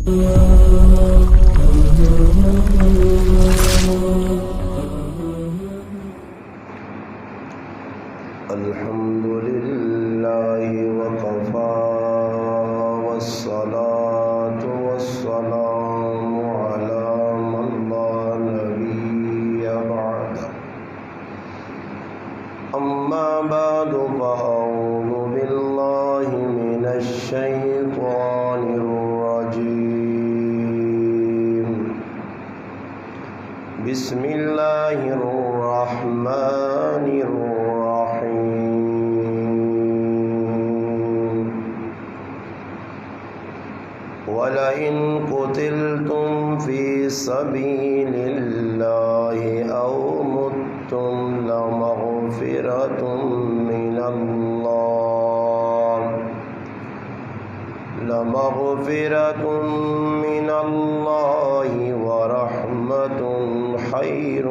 الحمد للہ وکفی والصلاة والسلام علی من لا نبی بعد اما بعد فاعوذ باللہ من الشیطان الرجیم بسم اللہ الرحمن الرحیم وَلَئِن قُتِلْتُمْ فِي سَبِيلِ اللَّهِ أَوْ مُتُّمْ لَمَغْفِرَةٌ مِّنَ اللَّهِ وَرَحْمَةٌ خَيْرٌ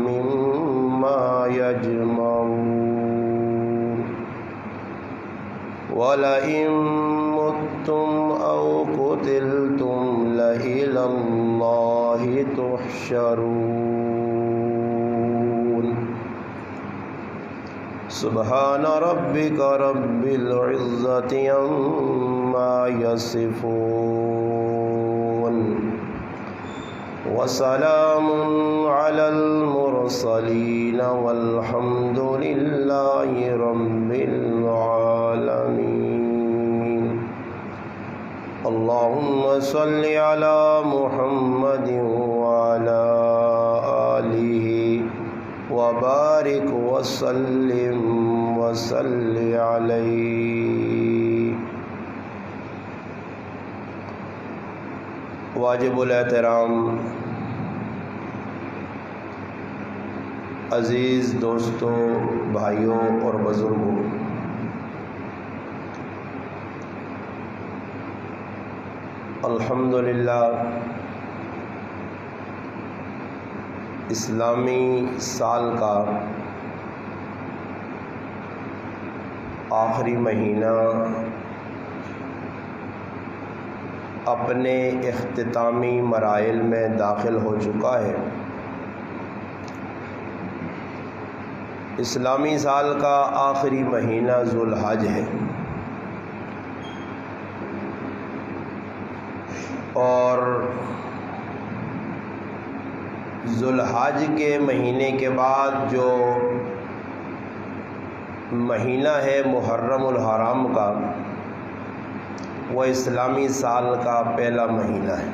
مِّمَّا يَجْمَعُونَ وَلَئِن مُتُّمْ أَوْ قُتِلْتُمْ لَإِلَى اللَّهِ تُحْشَرُونَ سبحان ربك رب العزة عما يصفون وسلام على المرسلين والحمد لله رب العالمين اللهم صل على محمد وعلى آله وبارك وسلم وصل علیہ۔ واجب الاحترام عزیز دوستوں، بھائیوں اور بزرگوں، الحمدللہ اسلامی سال کا آخری مہینہ اپنے اختتامی مراحل میں داخل ہو چکا ہے۔ اسلامی سال کا آخری مہینہ ذوالحج ہے، اور ذوالحج کے مہینے کے بعد جو مہینہ ہے محرم الحرام کا، وہ اسلامی سال کا پہلا مہینہ ہے۔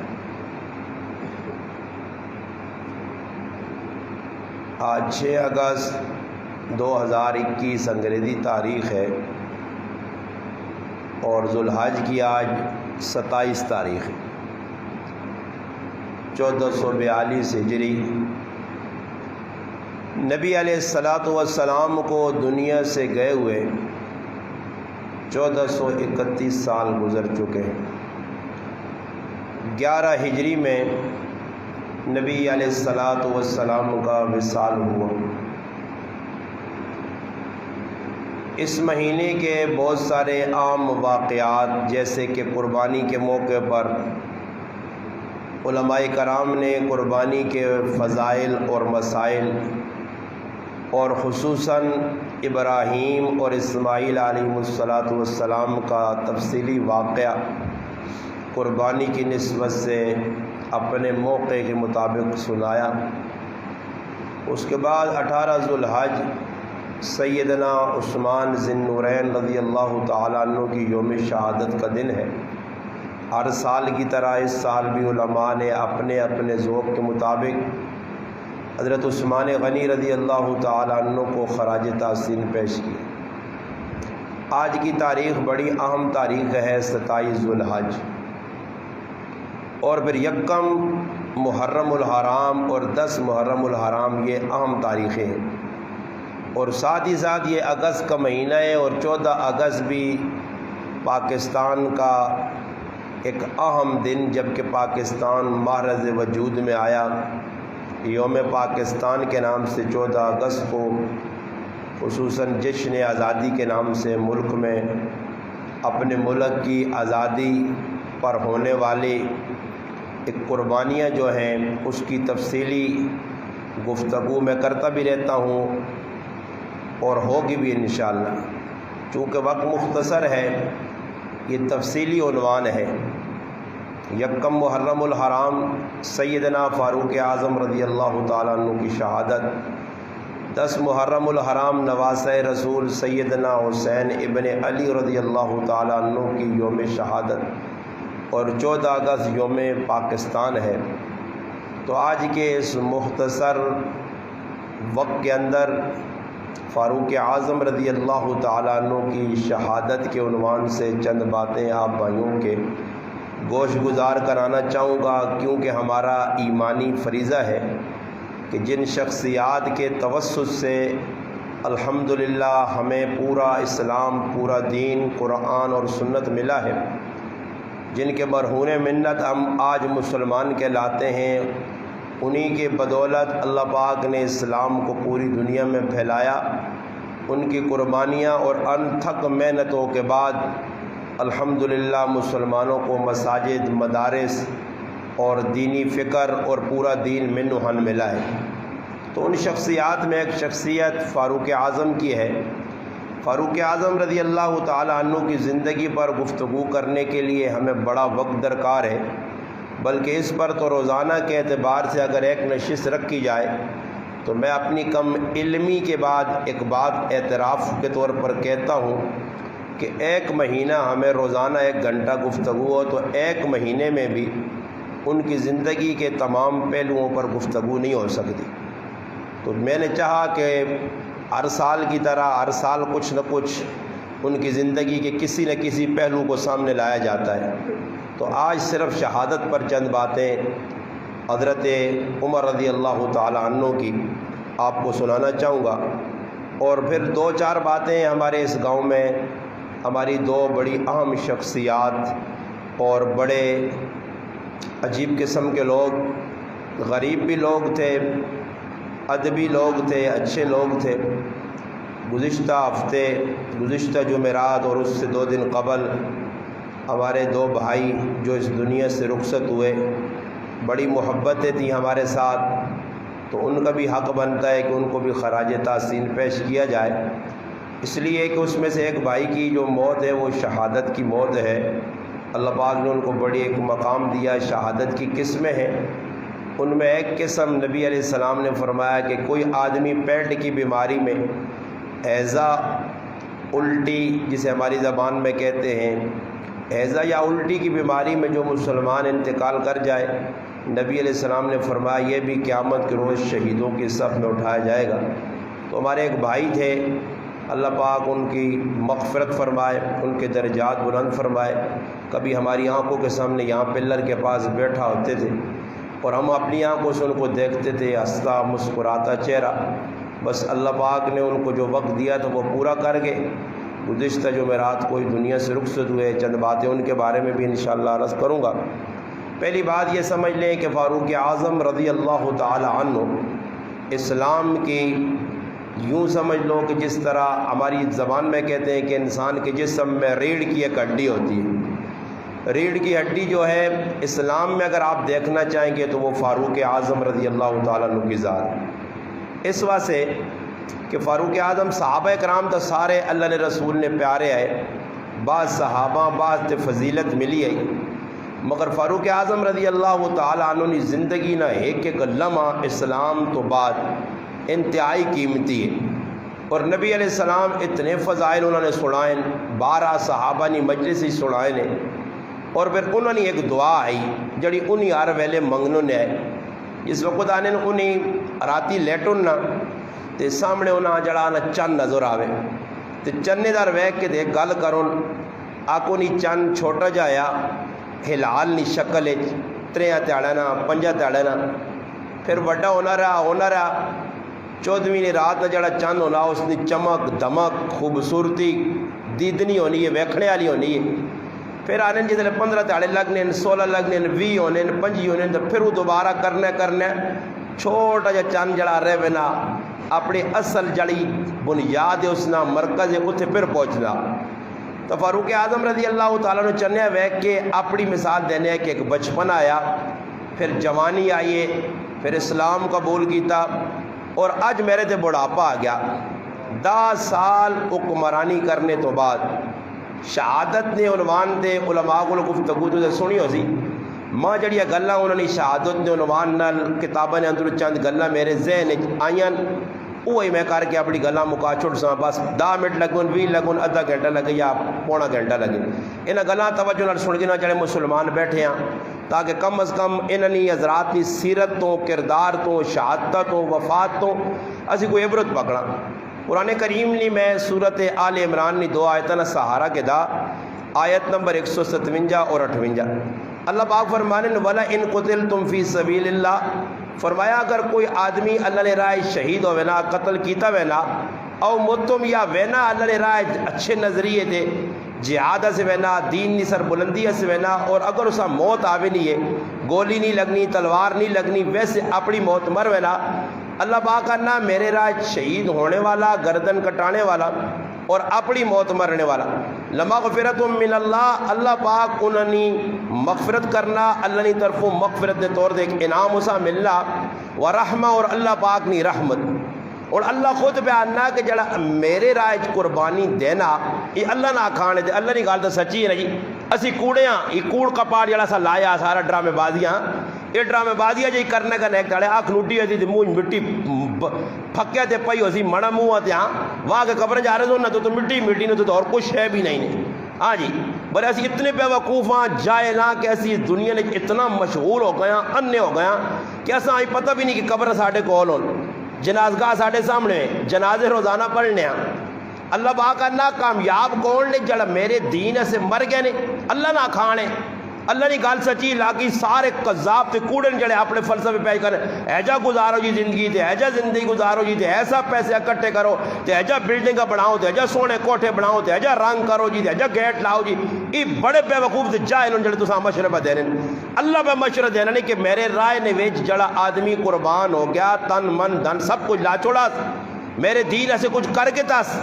آج 6 اگست 2021 انگریزی تاریخ ہے، اور ذوالحج کی آج 27 تاریخ ہے، 1442 ہجری۔ نبی علیہ السلام کو دنیا سے گئے ہوئے 1431 سال گزر چکے ہیں۔ 11 ہجری میں نبی علیہ السلام کا وصال ہوا۔ اس مہینے کے بہت سارے عام واقعات، جیسے کہ قربانی کے موقع پر علماء کرام نے قربانی کے فضائل اور مسائل، اور خصوصاً ابراہیم اور اسماعیل علیہ السلام کا تفصیلی واقعہ قربانی کی نسبت سے اپنے موقع کے مطابق سنایا۔ اس کے بعد 18 ذوالحج سیدنا عثمان ذی النورین رضی اللہ تعالیٰ عنہ کی یوم شہادت کا دن ہے۔ ہر سال کی طرح اس سال بھی علماء نے اپنے اپنے ذوق کے مطابق حضرت عثمان غنی رضی اللہ تعالیٰ عنہ کو خراج تحسین پیش کی۔ آج کی تاریخ بڑی اہم تاریخ ہے، 27 ذوالحج، اور پھر 1 محرم الحرام اور 10 محرم الحرام، یہ اہم تاریخیں ہیں۔ اور ساتھ ہی ساتھ یہ اگست کا مہینہ ہے، اور 14 اگست بھی پاکستان کا ایک اہم دن، جبکہ پاکستان محرز وجود میں آیا۔ یوم پاکستان کے نام سے 14 اگست کو خصوصاً جشن آزادی کے نام سے ملک میں اپنے ملک کی آزادی پر ہونے والی ایک قربانیاں جو ہیں اس کی تفصیلی گفتگو میں کرتا بھی رہتا ہوں اور ہوگی بھی انشاءاللہ۔ چونکہ وقت مختصر ہے، یہ تفصیلی عنوان ہے۔ یکم محرم الحرام سیدنا فاروق اعظم رضی اللہ تعالیٰ عنہ کی شہادت، 10 محرم الحرام نواز رسول سیدنا حسین ابن علی رضی اللہ تعالیٰ عنہ کی یوم شہادت، اور 14 اگست یوم پاکستان ہے۔ تو آج کے اس مختصر وقت کے اندر فاروق اعظم رضی اللہ تعالیٰ عنہ کی شہادت کے عنوان سے چند باتیں آپ بھائیوں کے گوش گزار کرانا چاہوں گا، کیونکہ ہمارا ایمانی فریضہ ہے کہ جن شخصیات کے توسط سے الحمدللہ ہمیں پورا اسلام، پورا دین، قرآن اور سنت ملا ہے، جن کے مرہون منت ہم آج مسلمان کہلاتے ہیں، انہی کے بدولت اللہ پاک نے اسلام کو پوری دنیا میں پھیلایا۔ ان کی قربانیاں اور انتھک محنتوں کے بعد الحمدللہ مسلمانوں کو مساجد، مدارس اور دینی فکر اور پورا دین میں نہن ملا ہے۔ تو ان شخصیات میں ایک شخصیت فاروق اعظم کی ہے۔ فاروق اعظم رضی اللہ تعالیٰ عنہ کی زندگی پر گفتگو کرنے کے لیے ہمیں بڑا وقت درکار ہے، بلکہ اس پر تو روزانہ کے اعتبار سے اگر ایک نشست رکھی جائے تو میں اپنی کم علمی کے بعد ایک بات اعتراف کے طور پر کہتا ہوں کہ 1 مہینہ ہمیں روزانہ 1 گھنٹہ گفتگو ہو تو 1 مہینے میں بھی ان کی زندگی کے تمام پہلوؤں پر گفتگو نہیں ہو سکتی۔ تو میں نے چاہا کہ ہر سال کی طرح ہر سال کچھ نہ کچھ ان کی زندگی کے کسی نہ کسی پہلو کو سامنے لایا جاتا ہے۔ تو آج صرف شہادت پر چند باتیں حضرت عمر رضی اللہ تعالیٰ عنہ کی آپ کو سنانا چاہوں گا، اور پھر 2-4 باتیں ہمارے اس گاؤں میں ہماری 2 بڑی اہم شخصیات اور بڑے عجیب قسم کے لوگ، غریب بھی لوگ تھے، ادبی لوگ تھے، اچھے لوگ تھے۔ گزشتہ ہفتے، گزشتہ جمعرات اور اس سے 2 دن قبل ہمارے 2 بھائی جو اس دنیا سے رخصت ہوئے، بڑی محبتیں تھیں ہمارے ساتھ، تو ان کا بھی حق بنتا ہے کہ ان کو بھی خراج تحسین پیش کیا جائے، اس لیے کہ اس میں سے ایک بھائی کی جو موت ہے وہ شہادت کی موت ہے۔ اللہ پاک نے ان کو بڑی ایک مقام دیا، شہادت کی قسمیں ہیں، ان میں ایک قسم نبی علیہ السلام نے فرمایا کہ کوئی آدمی پیٹ کی بیماری میں، ہیضہ، الٹی جسے ہماری زبان میں کہتے ہیں، ہیضہ یا الٹی کی بیماری میں جو مسلمان انتقال کر جائے، نبی علیہ السلام نے فرمایا یہ بھی قیامت کے روز شہیدوں کی صف میں اٹھایا جائے گا۔ تو ہمارے ایک بھائی تھے، اللہ پاک ان کی مغفرت فرمائے، ان کے درجات بلند فرمائے۔ کبھی ہماری آنکھوں کے سامنے یہاں پلر کے پاس بیٹھا ہوتے تھے اور ہم اپنی آنکھوں سے ان کو دیکھتے تھے، ہنستا مسکراتا چہرہ۔ بس اللہ پاک نے ان کو جو وقت دیا تو وہ پورا کر گئے۔ گزشتہ جمعرات کوئی دنیا سے رخصت ہوئے، چند باتیں ان کے بارے میں بھی انشاءاللہ عرض کروں گا۔ پہلی بات یہ سمجھ لیں کہ فاروق اعظم رضی اللہ تعالی عنہ اسلام کی، یوں سمجھ لو کہ جس طرح ہماری زبان میں کہتے ہیں کہ انسان کے جسم میں ریڑھ کی ایک ہڈی ہوتی ہے، ریڑھ کی ہڈی جو ہے اسلام میں اگر آپ دیکھنا چاہیں گے تو وہ فاروق اعظم رضی اللہ تعالیٰ عنہ کی ذات ہے۔ اس واسطے کہ فاروق اعظم صحابہ کرام تو سارے اللہ نے رسول نے پیارے آئے، بعض صحابہ بعض فضیلت ملی ہے، مگر فاروق اعظم رضی اللہ تعالیٰ عنہ نے زندگی نہ ایک لمحہ اسلام تو بعد انتہائی قیمتی ہے، اور نبی علیہ السلام اتنے فضائل انہوں نے سنائے، 12 صحابہ نے مجلس ہی سنائے نے، اور پھر انہوں نے ایک دعا آئی جڑی انہی ہر ویلے منگنوں نے آئے۔ جس وقت آنے انہیں راتی لیٹن نہ تے سامنے انہاں جڑا نا چند نظر آوے تے چنے دار ویکھ کے دے گل کرن، آکو نی چند چھوٹا جایا ہلال نی شکل ہے، 3 تیڑا نا 5 تیڑا نا، پھر وڈا ہونا رہا 14ویں نے رات نہ جڑا چند ہونا اس نے چمک دمک خوبصورتی دیدنی ہونی ہے، ویکھنے والی ہونی ہے۔ پھر آنے جس 15 تیڑے لگنے، 16 لگنے، 20 ہونے، 25 ہونے، تو پھر وہ دوبارہ کرنا چھوٹا جا چند جڑا رہ بنا اپنی اصل جڑی بنیاد ہے اس نا مرکز ہے اتنے پھر پہنچنا۔ تو فاروق اعظم رضی اللہ تعالیٰ نے چنے ویک کے اپنی مثال دینے کہ ایک بچپن آیا، پھر جوانی آئیے، پھر اسلام قبول کیتا، اور اج میرے تے بڑھاپا آ گیا۔ 10 سال حکمرانی کرنے تو بعد شہادت نے عنوان دے علماء کو گفتگو تو سنی ہو سی، ماں جڑیاں گلاں انہوں نے شہادت دے عنوان نال کتاباں نے اندر چند گلاں میرے ذہن آئیاں، وہی میں کر کے اپنی گلاں مکا چھوڑ ساں، بس 10 منٹ لگن 20 لگن آدھا گھنٹہ لگے یا پونا گھنٹہ لگے، انہاں گلاں توجہ نال سن کے نہ جڑے مسلمان بیٹھے ہیں، تاکہ کم از کم انہاں حضرات کی سیرت تو، کردار تو، شہادت تو، وفات تو اسی کوئی عبرت پکڑاں۔ قرآن کریم نے میں سورت آل عمران نے 2 آیتاں سہارا کے دا، آیت نمبر 157 اور 58۔ اللہ پاک فرمانے وَلَا إِن قُتِلْتُمْ فِي سَبِيلِ اللَّهِ، فرمایا اگر کوئی آدمی اللہ نے رائے شہید ہو وینا، قتل کیتا وینا، او متم یا وینا اللہ نے رائے اچھے نظریے دے جہاد سے وینا، دین نی سر بلندی سے وینا، اور اگر اسا موت آوے نہیں ہے، گولی نہیں لگنی، تلوار نہیں لگنی، ویسے اپنی موت مر وینا، اللہ پاک کہنا میرے رائے شہید ہونے والا، گردن کٹانے والا اور اپنی موت مرنے والا، لمغفرت من اللہ، اللہ پاک انہوں نے مغفرت کرنا، اللہ نے طرفوں مغفرت دے طور دے ایک انعام اسا ملنا، ورحمہ، اور اللہ پاک نے رحمت، اور اللہ خود بیاننا کہ جڑا میرے رائے قربانی دینا یہ اللہ نہ کھانے دے، اللہ نے گال تو سچی ہے نا جی، اسی کوڑے ہاں، یہ کوڑ کپاڑ جڑا سا لایا سارا ڈرامے بازیاں، یہ ڈرامے بازیاں جی کرنے کا نیک تاڑے آنکھ لوٹی ہوتی تھی، منہ مٹی پھکے تے پئی ہوتی، مڑا منہ آتے ہاں وہاں کے قبر جا رہے تھے نہ تو مٹی مٹی نہ تو اور کچھ ہے بھی نہیں۔ ہاں جی بلے اسی اتنے بے وقوف ہاں جائے نہ کہ اسی دنیا نے اتنا مشغول ہو گیا، انے ہو گیا کہ ایسا آئی پتہ بھی نہیں کہ قبر ساڑھے کول ہوں، جنازگاہ ساڑھے سامنے، جنازے روزانہ پڑھنے ہیں۔ اللہ پاک نہ کامیاب کون نے جڑا میرے دین سے مر گئے نے، اللہ نہ کھانے، اللہ نے گال سچی لاگی، سارے قذاب تے کوڑن جڑے اپنے فلسفے پیش کر ایجا گزارو جی زندگی تے ایجا زندگی گزارو جی تے ایسا پیسے اکٹھے کرو تے ایجا بلڈنگاں بناؤ تے ایجا سونے کوٹھے بناؤ تے ایجا رنگ کرو جی تے ایجا گیٹ لاؤ جی، یہ بڑے بے وقوف تے جاہل جڑے تساں مشورہ دینے، اللہ پہ مشورہ دینا نہیں کہ میرے رائے نے وچ جڑا آدمی قربان ہو گیا، تن من دھن سب کچھ لا چھوڑا، میرے دین ایسے کچھ کر کے تاس،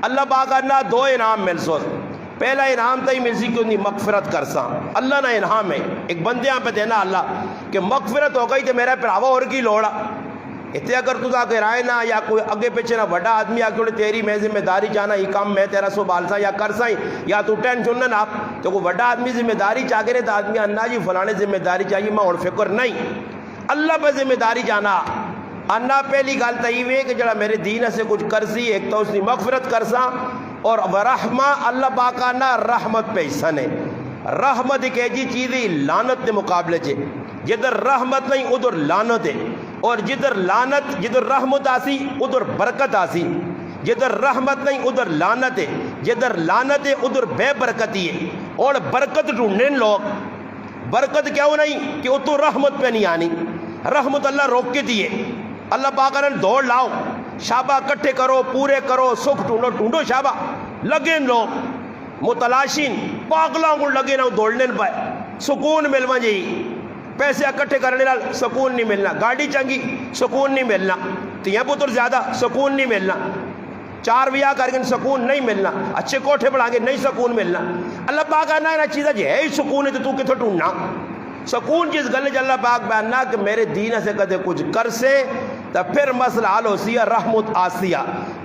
اللہ پاک اللہ 2 انعام مل سو، پہلا انعام تا ہی مل سی کہ انہی مغفرت کرساں، اللہ نہ انعام ہے ایک بندیاں پہ دینا اللہ کہ مغفرت ہو گئی تو میرا پراوا اور کی لوڑا، اتنے اگر تو تا کہ رائے نہ یا کوئی اگے پیچھے نہ بڑا آدمی آکے انہیں تیری میں ذمہ داری چاہنا یہ کام میں تیرا سو بالسا یا کرساں یا تو ٹینشن نہ تو کوئی بڑا آدمی ذمہ داری چاہ کے تو آدمی انہا جی فلانے ذمہ داری چاہیے میں اور فکر نہیں، اللہ پہ ذمہ داری جانا انہا پہلی گال تیوے کہ جڑا میرے دین سے کچھ کرسی، ایک تو اس نے مغفرت کرساں، اور ورحمہ اللہ پاکانہ رحمت پہ حصہ نے، رحمت ایک ایجی چیزی لانت دے مقابلے چھے، جدر رحمت نہیں ادھر لانت ہے، اور جدر لانت جدر رحمت آسی ادھر برکت آسی، جدر رحمت نہیں ادھر لانت ہے، جدر لانت ہے ادھر بے برکتی ہے، اور برکت ڈھونڈنے لوگ برکت کیوں نہیں کہ اتو رحمت پہ نہیں آنی، رحمت اللہ روک کے دیئے، اللہ پاکانہ دوڑ لاؤ، شابہ کٹھے کرو، پورے کرو، سکھ ٹھونڈو ٹھونڈو شابہ لگیں لوگ متلاشین پاگلاں کو لگے نہ دوڑنے پائے، سکون ملوا جی، پیسے اکٹھے کرنے لال سکون نہیں ملنا، گاڑی چنگی سکون نہیں ملنا، تیاں پتر زیادہ سکون نہیں ملنا، 4 بیاہ کر کے سکون نہیں ملنا، اچھے کوٹھے بڑھا کے نہیں سکون ملنا، اللہ پاک آنا ہے چیزیں جی ہے ہی سکون ہے تو کتھو ٹھونڈنا، سکون جس گلے جا اللہ پاک بیاننا کہ میرے دین سے کدے کچھ کر سے تو پھر مسئلہ حل ہو سیا، رحمت آسیہ،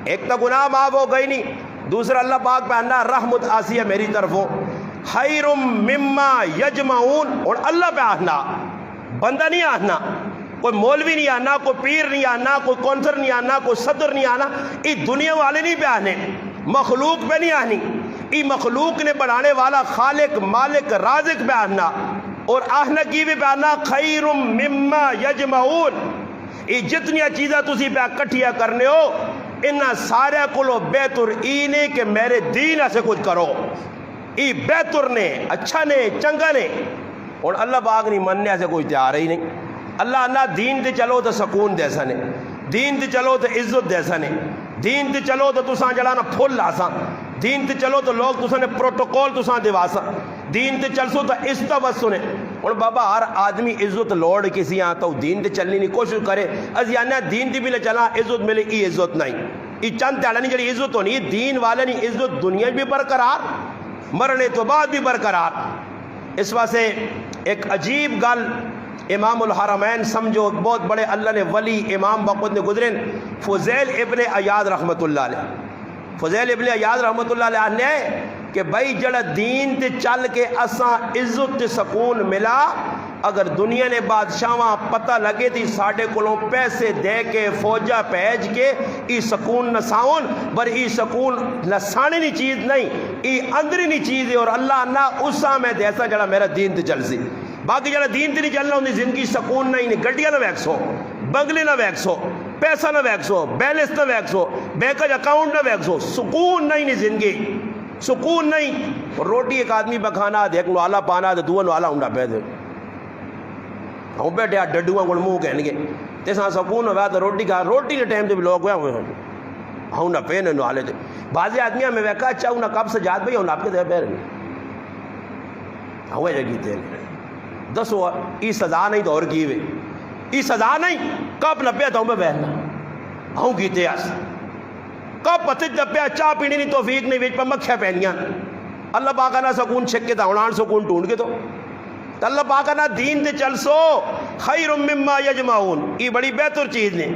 ایک تو گناہ معاف ہو گئی نہیں، دوسرا اللہ پاک بیاننا رحمت آسیہ میری طرف ہو، خیر مما یجمعون، اور اللہ پہ آنا بندہ نہیں آنا، کوئی مولوی نہیں آنا، کوئی پیر نہیں آنا، کوئی کونسر نہیں آنا، کوئی صدر نہیں آنا، یہ دنیا والے نہیں پہ آنے، مخلوق پہ نہیں آنی، یہ مخلوق نے بڑھانے والا خالق مالک رازق پہ آنا، اور آہنا کی بھی بیانا خیر مما یجمعون، یہ جتنی چیزیں تسی پہ کٹھیا کرنے ہو انہا سارے کلو بہتر اینے کہ میرے دین سے کچھ کرو، ای بہتر نے اچھا نے چنگا نے، اور اللہ پاک نہیں مننے سے کوئی تیار ہی نہیں، اللہ اللہ دین تے چلو تو سکون دے سنے، دین تے چلو تو عزت دے سنے، دین تے چلو تو تساں جڑانا پھول آساں، دین تے چلو تو لوگ تساں نے پروٹوکول تساں دیواساں، دین تے چل سو تو استوس سنے، اور بابا ہر آدمی عزت لوڑ کسی آتا ہو دین تے چلنی نہیں کوشش کرے، از یعنی دین تے بھی لے چلا عزت ملے، ای عزت نہیں، ای چند تیڑا نہیں جڑی عزت ہونی، دین والے نہیں عزت دنیا بھی برقرار، مرنے تو بعد بھی برقرار۔ اس واسطے ایک عجیب گل امام الحرمین سمجھو، بہت بڑے اللہ نے ولی امام وقت نے گزرے، فضیل ابن عیاض رحمت اللہ علیہ، فضیل ابن عیاض رحمت اللہ علیہ نے کہ بھائی جڑا دین تے چل کے اساں عزت تے سکون ملا، اگر دنیا نے بادشاہاں پتہ لگے تھی ساڈے کولوں پیسے دے کے فوجا بھیج کے ای سکون نساؤن، پر ای سکون نسانے نی چیز نہیں، ای اندری نی چیز ہے، اور اللہ نہ اسا میں دیسا جڑا میرا دین تے چل سی۔ باقی جڑا دین تے نہیں چلنا ان دی زندگی سکون نہیں، گڈیاں نہ ویکسو، بنگلے نہ ویکسو، پیسہ نہ ویکسو، بیلنس نہ ویکسو، بینک اکاؤنٹ نہ ویکسو، سکون نہیں زندگی، سکون نہیں۔ روٹی ایک آدمی بکھانا دے ایک نوالا پانا دے دو نوالا ہونڈا پہ دے ہوں بیٹھے ڈڈوਆਂ ਕੋਲ ਮੂੰਹ ਕਹਿਣਗੇ ਤੇ ਸਾਂ ਸਕੂਨ ਹੋਇਆ ਤਾਂ ਰੋਟੀ ਖਾ روٹی کے ٹائم تے بھی لوگ ہوئے ہیں ہوں نہ پہ نوالے تے بعض آدمیاں میں ویکھا اچھا ہوں نہ کب سجاد بھئی ہوں آپ کے دے پہ رہے ہوئے جگی تے دسو ای سزا نہیں تو اور کی ہوئے ای سزا نہیں کب نہ پہ تھا ہوں میں بہنا ہوں کیتے آس کب پتہ نہ پہ چاہ پینے نہیں توفیق نہیں ویچ پہ مکھیا پہنیاں اللہ پاکا نہ سکون چھک کے تھا ہونان سکون ٹونڈ کے تو اللہ پاکا نہ دین دے چل سو خیر مما یجمعون، یہ بڑی بہتر چیز نے۔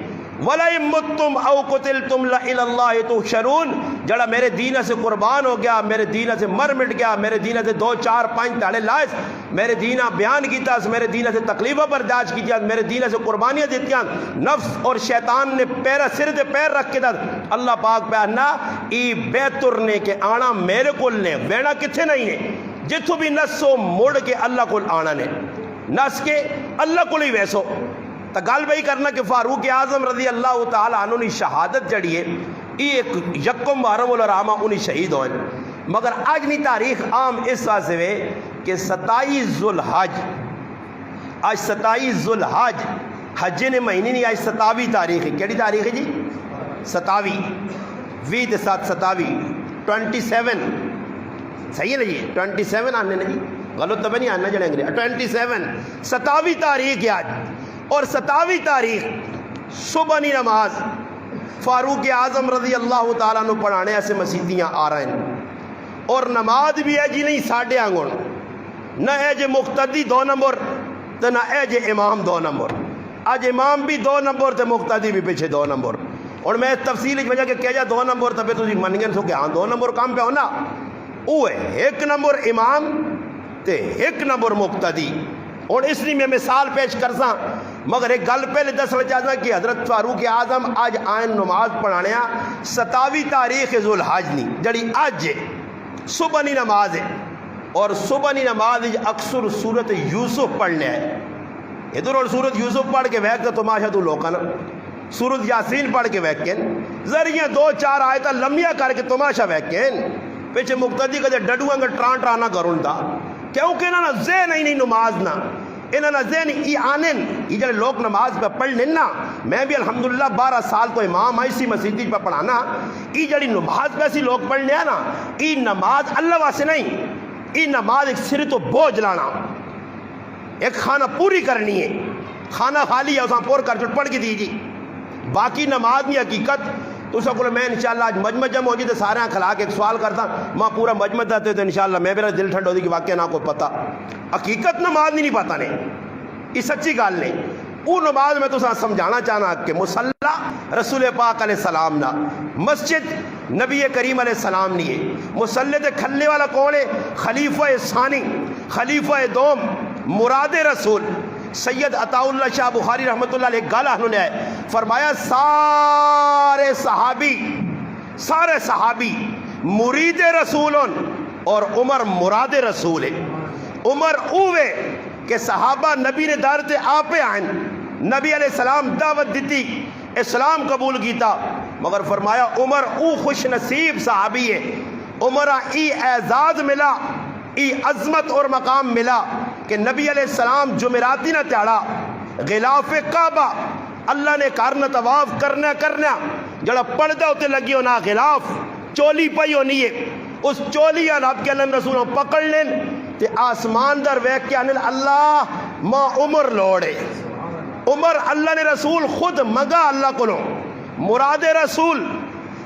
وَلَئِن مُتُّمْ أَوْ قُتِلْتُمْ لَإِلَى اللَّهِ تُحْشَرُونَ، جڑا میرے دین سے قربان ہو گیا، میرے دین سے مر مٹ گیا، میرے دین سے 2 4 5 تاڑے لائس، میرے دین بیان کیتا، میرے دین سے تکلیفہ برداشت کیتا، میرے دین سے قربانیاں دیتیاں، نفس اور شیطان نے پیر سر دے پیر رکھ کے دا اللہ پاک پہنا ای بہتر نے کہ آنا میرے کول نے وینا کتھے نہیں نے، جتھو بھی نسو موڑ کے اللہ کول آنا نے، نس کے اللہ کول ہی ویسو۔ تو گل بھئی کرنا کہ فاروق اعظم رضی اللہ تعالیٰ عنہ نے شہادت جڑی ہے یہ ایک یکم محرم الرحمہ انہی شہید ہوئے، مگر آج نہیں تاریخ عام اس واسطے ہے کہ 27 ذوالحج، آج 27 ذوالحج حج نے مہینے نہیں، آج 27 تاریخ ہے۔ کیڑی تاریخ ہے جی؟ 27 20 کے ساتھ 27 27 صحیح ہے نا جی؟ 27 آنے نا جی، غلط تو نہیں آنا جڑے انگریز 27 27 تاریخ ہے آج، اور 27 تاریخ صبح نی نماز فاروق اعظم رضی اللہ تعالیٰ عنہ پڑھانے ایسے مسیتیاں آ رہے ہیں، اور نماز بھی ہے جی نہیں ساڑھے آنگن، نہ ہے جے مقتدی 2 نمبر تو نہ ہے جے امام 2 نمبر، آج امام بھی 2 نمبر تو مقتدی بھی پیچھے 2 نمبر، اور میں تفصیل اس وجہ کہ کہہ جا 2 نمبر تو پھر تھی منگن سو کہ ہاں 2 نمبر کام پہ ہونا، وہ ہے 1 نمبر امام تے 1 نمبر مقتدی۔ اور اس لیے میں مثال پیش کرساں، مگر ایک گل پہلے دسنا چاہتا کہ حضرت فاروق اعظم آج آئین نماز پڑھانے 27 تاریخ ذوالحج نہیں جڑی آج ہے، صبح نی نماز ہے، اور صبح نی نماز اکثر سورت یوسف پڑھنے ہے، ادھر اور سورت یوسف پڑھ کے ویک تو تماشا تو لوکانا، سورت یاسین پڑھ کے ویکن ذریعہ 2 4 آیتاں لمبیاں کر کے تماشا ویکن پیچھے مقتدی کدے ڈڈواں گا ٹرانٹرانا کرن دا، کیونکہ انہاں نا ذہن ہی نہیں نماز نا، انہاں نا ذہن ای آنن، یہ جڑے لوگ نماز پہ پڑھنے نا، میں بھی الحمدللہ 12 سال تو امام ایسی مسجد پہ پڑھانا، ای جڑی نماز پہ ایسی لوگ پڑھنے ہیں نا، ای نماز اللہ واسے نہیں، ای نماز ایک سر تو بوجھ لانا، ایک خانہ پوری کرنی ہے، خانہ خالی ہے اساں پور کر چھٹ پڑھ کے دیجی، باقی نماز نہیں حقیقت۔ تو اس کو میں انشاءاللہ آج مجمع جمع ہو جی تو سارے کھلا کے ایک سوال کرتا ماں پورا مجمع داتے تو انشاءاللہ میں میرا دل ٹھنڈ ہو دی کہ واقعہ نہ کوئی پتہ حقیقت نماز نہیں پتہ نہیں، یہ سچی گال نہیں۔ وہ نماز میں تو سمجھانا چاہنا کہ مصلی رسول پاک علیہ السلام نا، مسجد نبی کریم علیہ السلام نہیں ہے، مصلی تے کھلنے والا کون ہے؟ خلیفہ ثانی، خلیفہ دوم، مراد رسول سید عطا اللہ شاہ بخاری رحمت اللہ علیہ گالہ انہوں نے فرمایا سارے صحابی مرید رسول اور عمر مراد رسول ہے۔ عمر اوے کہ صحابہ نبی نے دارتے آپے آئیں، نبی علیہ السلام دعوت دیتی، اسلام قبول کیتا، مگر فرمایا عمر او خوش نصیب صحابی ہے، عمرہ ای اعزاز ملا، ای عظمت اور مقام ملا کہ نبی علیہ السلام جمعراتی نہ تیڑا غلاف کعبہ اللہ نے کرنا طواف کرنا جڑا پردہ ہوتے لگی ہونا غلاف چولی پئی ہونی ہے، اس چولی رب کے اللہ رسولوں پکڑ لیں تے آسمان در ویک کے آنے اللہ ماں عمر لوڑے، عمر اللہ نے رسول خود مگا اللہ کو لو مراد رسول۔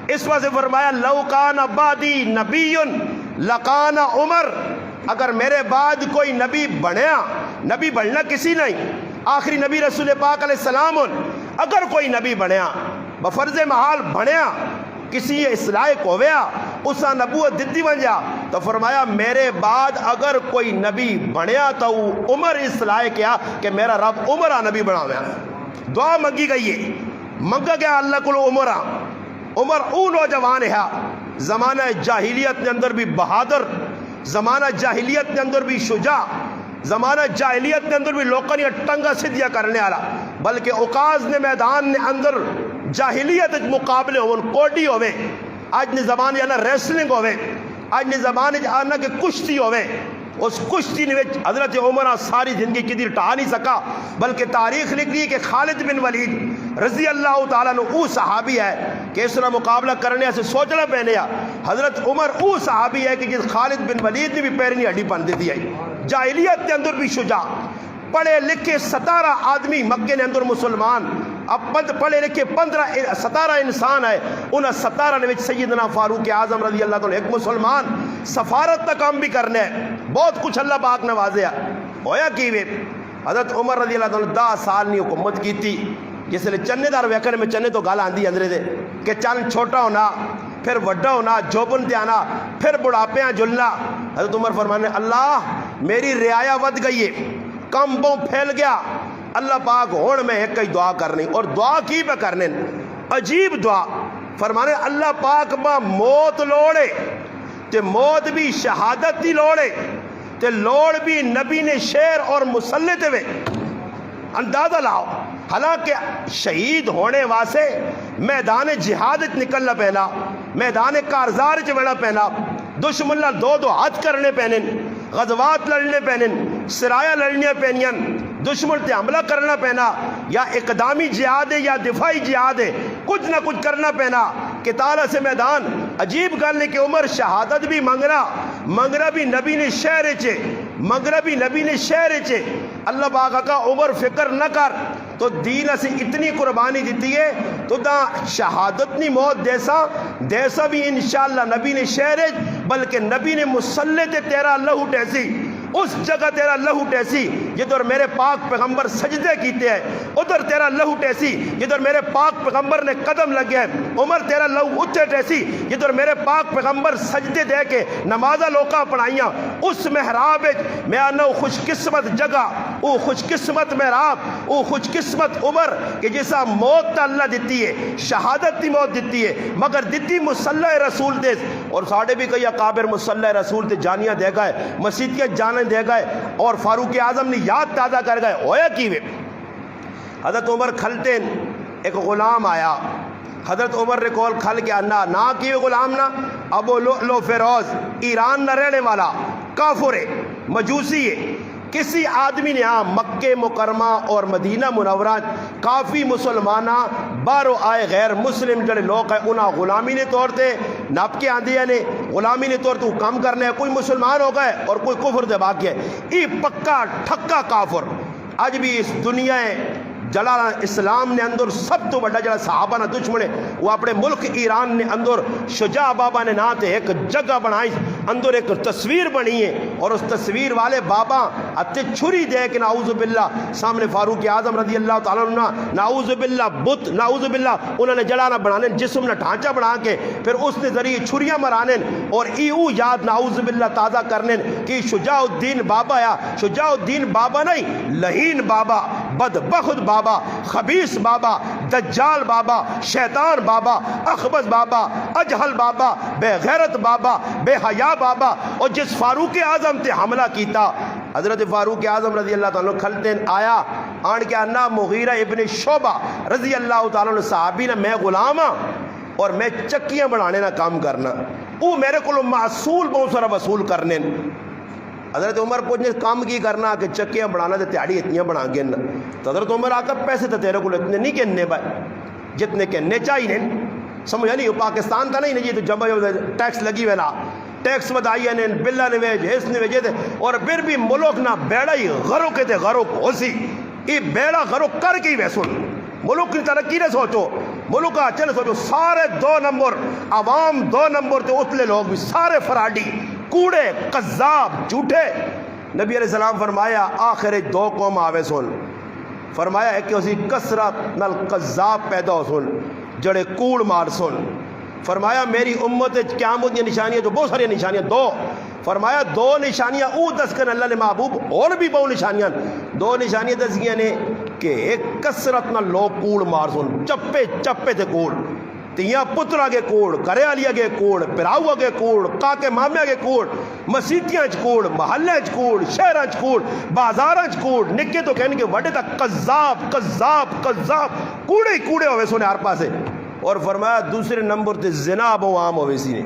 اس وجہ سے فرمایا لو کان بعدی نبی لکان عمر، اگر میرے بعد کوئی نبی بنیا، نبی بننا کسی نہیں، آخری نبی رسول پاک علیہ السلام، اگر کوئی نبی بنیا بفرض محال بنیا، کسی اس لائق ہویا، اسا نبوت دتی بن جا، تو فرمایا میرے بعد اگر کوئی نبی بنیا تو عمر اس لائق کیا کہ میرا رب عمرہ نبی بناویا۔ دعا منگی گئی ہے، منگا گیا اللہ کو عمرہ۔ عمر او نوجوان ہے زمانہ جاہلیت کے اندر بھی بہادر، زمانہ جاہلیت کے اندر بھی شجاع، زمانہ جاہلیت کے اندر بھی لوکاں نے ٹنگا سدھیا کرنے والا، بلکہ اوقاز نے میدان نے اندر جاہلیت مقابلے ہون، کوڈی ہوئے، آج نے زمانے آنا ریسلنگ ہوئے، آج نے زمانے آنا کہ کشتی ہوئے، اس کشتی نے حضرت عمرہ ساری زندگی کدھر ٹھا نہیں سکا، بلکہ تاریخ لکھ لی کہ خالد بن ولید رضی اللہ تعالیٰ عنہ او صحابی ہے کہ اس طرح مقابلہ کرنے سے سوچنا پہنے حضرت عمر او صحابی ہے کہ جس خالد بن ولید نے بھی پیرنی ہڈی پن دیتی ہے۔ جاہلیت کے اندر بھی شجاع، پڑھے لکھے 17 آدمی مکے نے اندر مسلمان، اب پڑھے لکھے 17 انسان ہے، انہاں 17 نے سیدنا فاروق اعظم رضی اللہ تعالیٰ ایک مسلمان، سفارت کا کام بھی کرنے ہے، بہت کچھ اللہ پاک نوازیا ہویا کیوے۔ حضرت عمر رضی اللہ تعالیٰ 10 سال نے حکومت کی تھی، جس لئے چنے دار ویکن میں چنے تو گال آندھی اندرے دے کہ چن چھوٹا ہونا، پھر وڈا ہونا، جوبن تے آنا، پھر بڑھاپے ہاں جلنا۔ حضرت عمر فرمانے اللہ میری رعایا ود گئی ہے، کم بوں پھیل گیا، اللہ پاک ہون میں ایک کئی دعا کرنی، اور دعا کی پہ کرنے، عجیب دعا فرمانے اللہ پاک ماں موت لوڑے تے موت بھی شہادت دی لوڑے تے لوڑ بھی نبی نے شیر اور مسلط ہوئے۔ اندازہ لاؤ، حالانکہ شہید ہونے واسے میدان جہاد نکلنا پہنا، میدان کارزار چڑھنا پہنا، دشمن دو ہاتھ کرنے پہنے، غزوات لڑنے پہنے، سرایہ لڑنے پہنیاں، دشمن تے حملہ کرنا پہنا، یا اقدامی جہاد ہے یا دفاعی جہاد ہے، کچھ نہ کچھ کرنا پہنا، قتال سے میدان۔ عجیب گل ہے کہ عمر شہادت بھی منگنا بھی نبی نے شہر چے، منگنا بھی نبی نے شہر چے۔ اللہ پاک کا عمر فکر نہ کر، تو دین سے اتنی قربانی دیتی ہے تو دا شہادت نی موت دیسا بھی انشاءاللہ نبی نے شہر، بلکہ نبی نے مسلط تیرا لہو ٹیسی، اس جگہ تیرا لہو ٹیسی جدھر میرے پاک پیغمبر سجدے کیتے ہیں، ادھر تیرا لہو ٹیسی جدھر میرے پاک پیغمبر نے قدم لگے ہیں۔ عمر تیرا لہو اچھے ٹیسی جدھر میرے پاک پیغمبر سجدے دے کے نمازہ لوکا پڑھائیاں، اس محراب میں آنا خوش قسمت جگہ، او خوش قسمت محراب، او خوش قسمت عمر کہ جیسا موت تا اللہ دیتی ہے، شہادت دی موت دیتی ہے، مگر دیتی مصلی رسول دے، اور ساڑھے بھی کئی اکابر مصلی رسول دے جانیاں دے گئے، مسجد کے جانے دے گئے، اور فاروق اعظم نے یاد تازہ کر گئے ہویا کیوے۔ حضرت عمر کھلتے ایک غلام آیا، حضرت عمر نے کول کھل کے نہ کیوے غلام نہ، ابو لؤلؤ فیروز ایران نہ رہنے والا کافر ہے، مجوسی ہے۔ کسی آدمی نے مکہ مکرمہ اور مدینہ منورہ کافی مسلمانہ بارو آئے غیر مسلم جڑے لوگ ہیں انہاں غلامی نے طور تے نپ کے آندھیا نے غلامی نے طور تے کام کرنے، کوئی مسلمان ہو گئے اور کوئی کفر دے باقی ہے، یہ پکا ٹھکا کافر۔ آج بھی اس دنیا جلال اسلام نے اندر سب تو بڑا جڑا صحابہ نہ دشمن ہے وہ اپنے ملک ایران نے اندر شجاع بابا نے نہ تے ایک جگہ بنائی، اندر ایک تصویر بنی ہے، اور اس تصویر والے بابا اتے چھری دے کے نعوذ باللہ سامنے فاروق اعظم رضی اللہ تعالیٰ عنہ نعوذ باللہ بت، نعوذ باللہ انہوں نے جڑا نہ بنانے، جسم نہ ڈھانچہ بنا کے پھر اس نے ذریعے چھریاں مرانے، اور ایو یاد نعوذ باللہ تازہ کرنے کہ شجاع الدین بابا یا شجاع الدین بابا نہیں، لہین بابا، بدبخت بابا، خبیث بابا، دجال بابا، شیطان بابا، اخبث بابا، اجہل بابا، بے غیرت بابا، بے حیا بابا، اور جس فاروق اعظم تے حملہ کیتا، حضرت فاروق اعظم رضی اللہ تعالیٰ کھلتے آیا آن کے انا مغیرہ ابن شعبہ رضی اللہ تعالیٰ صحابی نے میں غلام ہاں اور میں چکیاں بنانے نہ کام کرنا، وہ میرے کو معصول بہت سارا وصول کرنے۔ حضرت عمر پوچھنے کام کی کرنا کہ چکیاں بڑھانا تے تیاڑی اتنیاں بڑھا گینا، تو حضرت عمر آ کر پیسے تو تیرے کو اتنے نہیں کہنے بھائی جتنے کہنے چاہیے، سمجھا نہیں، پاکستان تھا نہیں جی تو جب ٹیکس لگی ویلا ٹیکس بدائی نے بلا نے ویج اس نے ویجے تھے، اور پھر بھی ملک نہ بیڑا ہی غرو کے تھے غرو ہو سی، یہ بیڑا غرو کر کے ہی ویسن ملک کی ترقی نہ سوچو، ملک کا چل سوچو، سارے 2 نمبر عوام 2 نمبر تے اتلے لوگ بھی سارے فراڈی، کوڑے قذاب جھوٹے. نبی علیہ السلام فرمایا آخر دو قوم آوے سن، فرمایا ایک اسی کثرت نال قذاب پیدا ہو سن جڑے کوڑ مار سن. فرمایا میری امت قیامت کی نشانیاں جو بہت ساری نشانیاں دو، فرمایا دو نشانیاں او دس کر اللہ نے محبوب اور بھی بہت نشانیاں، دو نشانیاں دس گیا نے کہ ایک کثرت نہ لوگ کوڑ مار سن، چپے چپے تے کوڑ، تیاں پترا کے کوڑ، کرے آلیا کے کوڑ، پراؤا کے کوڑ، کاکے مامیا کے کوڑ، مسیتیاں چ کوڑ، محلے چ کوڑ، شہراں چ کوڑ، بازاراں چ کوڑ، نکے تو کہنے کے وڈے تک قذاب قذاب قذاب کوڑے ہی کوڑے ہوئے سونے ہر پاسے. اور فرمایا دوسرے نمبر تے زنا بہت عام ہوئے سی نے.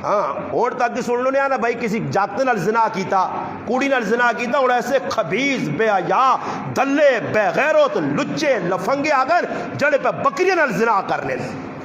ہاں اور تک سن لو نہیں نا بھائی کسی جاتے نال زنا کیتا، کوڑی نال زنا کیتا، اور ایسے خبیث بے حیا دلے بے غیرت لچے لفنگے اگر جڑے پہ بکریاں نال زنا کرنے،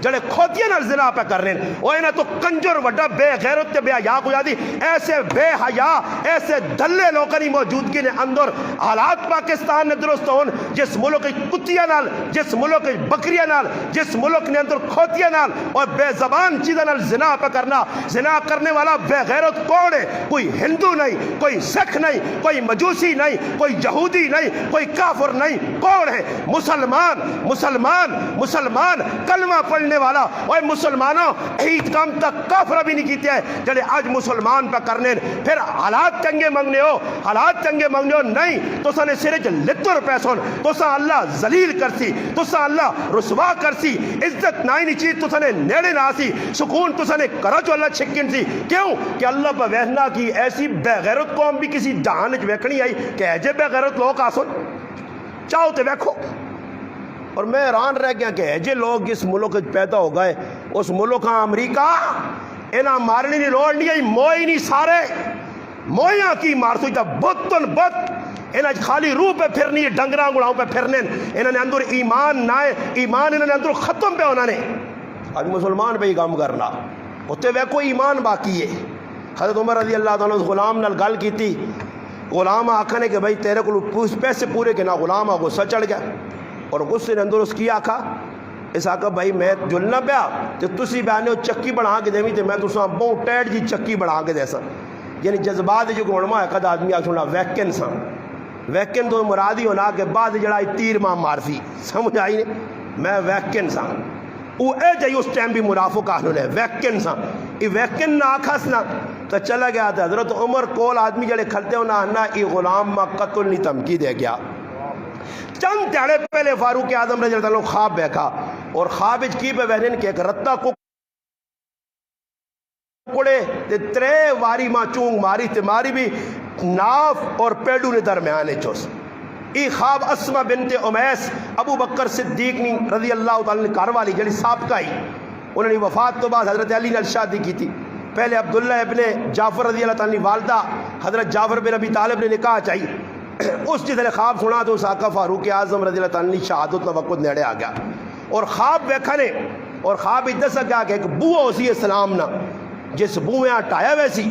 جڑے کھوتیاں نال زنا پہ کر رہے ہیں، وہ انہیں تو کنجر وڈا بے غیرت تے بے حیا کو جاتی. ایسے بے حیا ایسے دلے لوگوں کی موجودگی نے اندر حالات پاکستان نے درست ہون، جس ملک کی کتیاں نال، جس ملک کی بکریاں نال، جس ملک نے اندر کھوتیاں نال اور بے زبان چیزاں نال زنا پہ کرنا. زنا کرنے والا بے غیرت کون ہے؟ کوئی ہندو نہیں، کوئی سکھ نہیں، کوئی مجوسی نہیں، کوئی یہودی نہیں، کوئی کافر نہیں. کون ہے؟ مسلمان. مسلمان مسلمان کلمہ پڑھنے والا. اور مسلمانوں عید کام تک کافر بھی نہیں کیتے ہیں جڑے آج مسلمان پہ کرنے. پھر حالات چنگے منگنے ہو، حالات چنگے منگنے ہو نہیں تو سنے سرے چ لتر پیسون تو سا اللہ ذلیل کرسی، تو سا اللہ رسوا کرسی، عزت نہ ہی چیز تو سنے نیڑے نہ سی، سکون تو سنے کرو جو اللہ چھکن سی. کیوں کہ اللہ پہ وحنا کی ایسی بے غیرت قوم بھی کسی جہان وچ ویکھنی آئی کہ ایجے بے غیرت لوگ آسن چاہو تے ویکھو. اور میں حیران رہ گیا کہ ایجے لوگ جس ملک پیدا ہو گئے، اس ملک کا امریکہ انہاں مارنی نہیں لوڑ نہیں آئی، موئی نہیں سارے مویاں کی مارسو تا بتن بت انہاں خالی روح پہ پھرنی ہے، ڈنگراں گڑاؤں پہ پھرنے. انہاں نے اندر ایمان نہ ہے، ایمان انہاں نے اندر ختم پہ ہونا نے. آج مسلمان پہ ہی کام کرنا ہوتے وہ کوئی ایمان باقی ہے. حضرت عمر رضی اللہ عنہ غلام نال گل کی تھی، غلام آکھنے کہ بھائی تیرے کو پیسے پورے کے نہ، غلام غصہ چڑھ گیا اور غصے نے اندر اس کی آکھا اس آکھا بھائی میں جلنا پیا تو تسی بیانے چکی بڑھا کے دیویں تے میں تساں بہت ٹیٹ جی چکی بڑھا کے دے سا. یعنی جذبات جو گھوڑما ہے قد آدمی آکھنا ویکن سا ویکن تو مرادی ہونا کہ بعد جڑا تیر ماں مارسی سمجھ آئی نے میں ویکن سا وہ اے جائی اس ٹائم بھی مرافق آنو نے ویکن سا ای ویکن نہ آکھاس نہ تو چلا گیا تھا. حضرت عمر کول آدمی جڑے کھلتے ہو نہ ای غلام ماں قتل نہیں دھمکی دے گیا. چند تیڑے پہلے فاروق اعظم رضی اللہ عنہ خواب بیکھا اور خواب کی پہ بہنین کہ ایک رتہ کو کڑے تے ترے واری ماں چونگ ماری تے ماری بھی ناف اور پیڑو نے درمیانے چوس. ای خواب اسمہ بنت امیس ابو بکر صدیق نے رضی اللہ تعالی نے کار والی جڑی سابقہ ہی انہوں نے وفات تو بعد حضرت علی نے شادی کی تھی. پہلے عبداللہ ابن جعفر رضی اللہ تعالی والدہ حضرت جعفر بن ابی طالب نے نکاح چاہی. اس جس نے خواب سنا تو اس آقا فاروق اعظم رضی اللہ تعالی شہادت کا وقت نیڑے آ گیا اور خواب بیکھنے اور خواب ادھر سے کیا کہ ایک بوہ اسی اسلام نہ جس بوہیں ہٹایا ویسی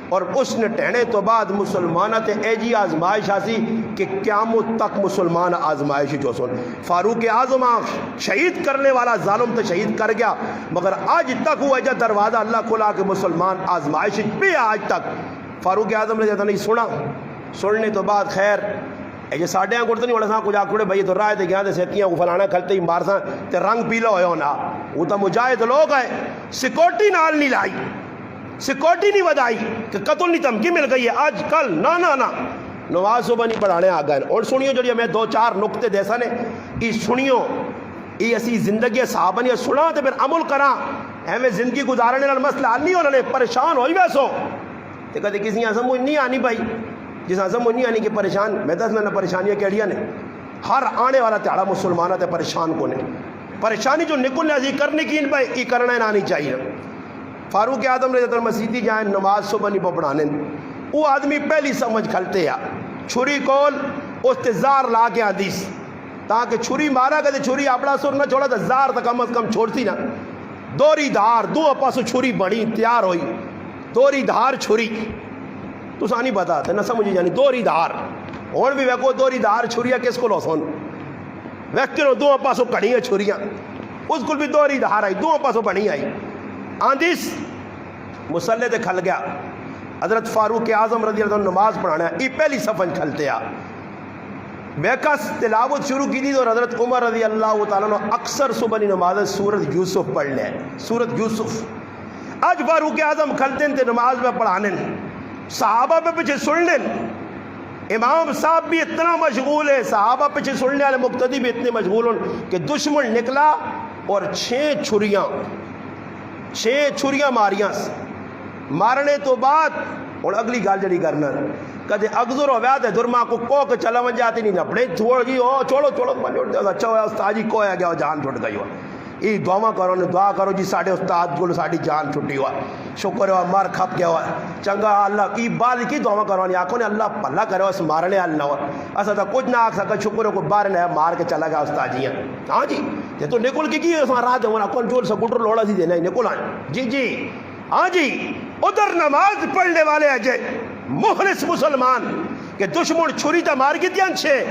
اور اس نے ٹہنے تو بعد مسلمانہ تے اے جی آزمائش آسی کہ قیامت تک مسلمان آزمائش جو سن. فاروق اعظم شہید کرنے والا ظالم تو شہید کر گیا مگر آج تک ہوا جا دروازہ اللہ کھلا کہ مسلمان آزمائش بھی آج تک. فاروق اعظم نے جاتا نہیں سنا سننے تو بعد خیر یہ ساڑھے ہاں کرتے نہیں وڑا ساں کچھ آکھوڑے بھائی تو رائے دے گیا دے سیتیاں کو فلانا کھلتے ہی مارساں تے رنگ پیلا ہوئے ہونا وہ تا مجاہد لوگ ہے. سیکورٹی نال نہیں لائی، سیکورٹی نہیں ودائی کہ قتل نہیں دھمکی مل گئی ہے آج کل نہ نہ نہ نواز صاحب نہیں پڑھانے آ گئے. اور سنیو جڑی میں دو چار نقطے دیسا نے ای سنیو ای اسی زندگی صحابہ نے سنا تے پھر عمل کراں ہمیں زندگی گزارنے نال مسئلہ حل نہیں ہونا نے پریشان ہوئی ویسو تے کدے کسی آ سمجھ نہیں آنی بھائی جس آ سمجھ نہیں آنی کہ پریشان میں دس میں پریشانیاں کیڑیاں نے. ہر آنے والا تیڑا مسلمانہ تے پریشان کو نے پریشانی جو نکلنے ازی کرنے کی ان پہ ای کرنا نہ آنی چاہیے. فاروق اعظم رضی اللہ مسیدی جائیں نماز صبح نہیں پڑھانے وہ آدمی پہلی سمجھ کھلتے یا چھری کول اس تے زار لا کے حدیث تاکہ چھری مارا کہ چھری اپنا سر نہ چھوڑا تو زار تو کم از کم چھوڑتی نہ. دوری دھار دو پاسو چھری بڑی تیار ہوئی دوری دھار چھری تو سا نہیں پتا تھا نہ سمجھی جانی دوری دھار اور بھی ویکو دوری دھار چھریاں کس کو لو سن ویکو دو پاسو کڑی ہیں چھریاں اس کو بھی دوری دھار آئی دو پاسو بڑی آئی آندیس مسلے تے کھل گیا، حضرت فاروق اعظم رضی اللہ عنہ نماز پڑھانا ہے، ای پہلی صفن کھلتے آ بیکس تلاوت شروع کی تھی، اور حضرت عمر رضی اللہ تعالیٰ عنہ اکثر صبح نماز سورت یوسف پڑھ لیں، سورت یوسف۔ آج فاروق اعظم کھلتے ہیں نماز میں پڑھانے، صحابہ پہ پیچھے سننے، امام صاحب بھی اتنا مشغول ہے، صحابہ پیچھے سننے والے مقتدی بھی اتنے مشغول ہیں کہ دشمن نکلا اور 6 چھریاں ماریاں، مارنے تو بعد اور اگلی گال جڑی کرنا کدے اگزر ہو گیا تے درما کو کے چلا ون جاتی نہیں نپڑے چھوڑ جی او چھوڑو اچھا ہوا استاد جی کو آ گیا جان چھٹ گئی ہوا، یہ دعا کرو نے دعا کرو جی ساڈے استاد کو ساڈی جان چھٹی ہوا، شکر ہوا مر کھپ گیا ہوا چنگا اللہ کی بال کی دعا کروانی آخو نے اللہ بھلا کرو اس مارنے والا نہ ہوا، اصل تو کچھ نہ آخ سکا شکر ہے کو باہر نہ مار کے چلا گیا استاد جی ہاں جی تے تو نکل کے کی رات ہونا کنٹرول سکوٹر لوڑا سی دینا نکل آئے جی ہاں جی ادھر نماز پڑھنے والے اجے مخلص مسلمان کہ دشمن چھری تا مار کی تیان چھے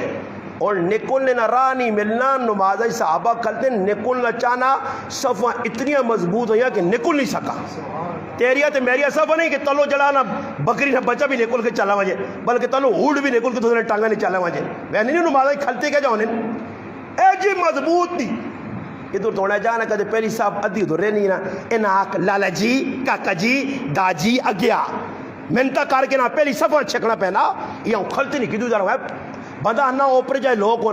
اور نکلنے نہ راہ نہیں ملنا، نماز صحابہ کھلتے نکلنا چاہنا، صفحہ اتنی مضبوط ہویا کہ نکل نہیں سکا، تیریا تے میریا صفحہ نہیں کہ تلو جڑانا بکری نہ بچہ بھی نکل کے چلا وجے بلکہ تلو اوڑ بھی نکل کے تو ٹانگا نہیں چلا وجے ویسے نہیں نماز کھلتے کیا جاؤنے اے جی مضبوط تھی ادھر توڑا جانا کدے پہلی صاحب ادھی ادھر رہنی نا اناک لالا جی کاکا جی داجی اگیا منتا کار کے نا پہلی صفحہ چھکنا پہنا یہ کھلتے نہیں کدھو جا رہا ہے بندہ نہ اوپر جائے لوگ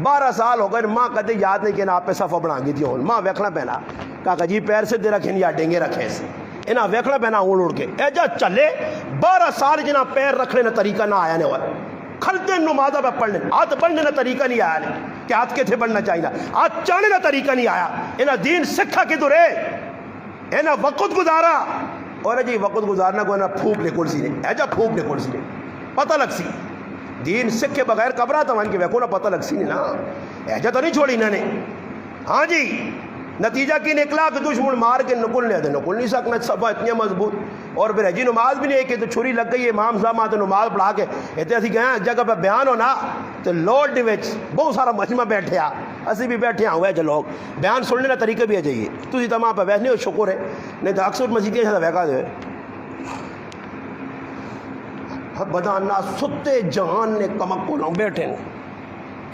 12 سال ہو گئے ماں کدے یاد نہیں کہ نا آپ پہ صفحہ بنا گی تھی ماں ویکھنا پہنا کاکا جی پیر سے دے رکھیں یا ڈینگے رکھیں سے انہاں ویکھنا پہنا اڑ کے اے جا چلے 12 سال جنا پیر رکھنے نا طریقہ نہ آیا نہیں ہوا کھلتے نمازہ پہ پڑھنے ہاتھ پڑھنے نا طریقہ نہیں آیا نہیں کہ ہاتھ کے تھے بڑھنا چاہیے ہاتھ چاہنے نا طریقہ نہیں آیا انہاں دین سکھا کے دورے انہاں وقت گزارا اور جی وقت گزارنا کو انہاں پھوک نکل سی نہیں ایجا پھوک نکل سی نہیں پتہ لگ سی دین سکھ کے بغیر قبرہ تمہن کے ویکھو نا پتہ لگ سی نہیں نا ایجا تو نہیں چھوڑی انہوں نے ہاں جی نتیجہ کی نکلا کہ دشمن مار کے نکل لے دے نکل نہیں سکنا صفحہ اتنی مضبوط اور پھر جی نماز بھی نہیں ہے کہ تو چھری لگ گئی امام صاحب آتے نماز پڑھا کے اتنے اسی گئے جگہ پہ بیان ہونا تو لوڈ وچ بہت سارا مجمع بیٹھے آ اسی بھی بیٹھے ہوئے جو لوگ بیان سننے کا طریقہ بھی ہے جائیے تھی تمام پہ بیٹھنے ہو شکر ہے نہیں تو اکثر مسیدی ایسا ویکا دے بدانا ستے جہان نے کمک کو لوں بیٹھے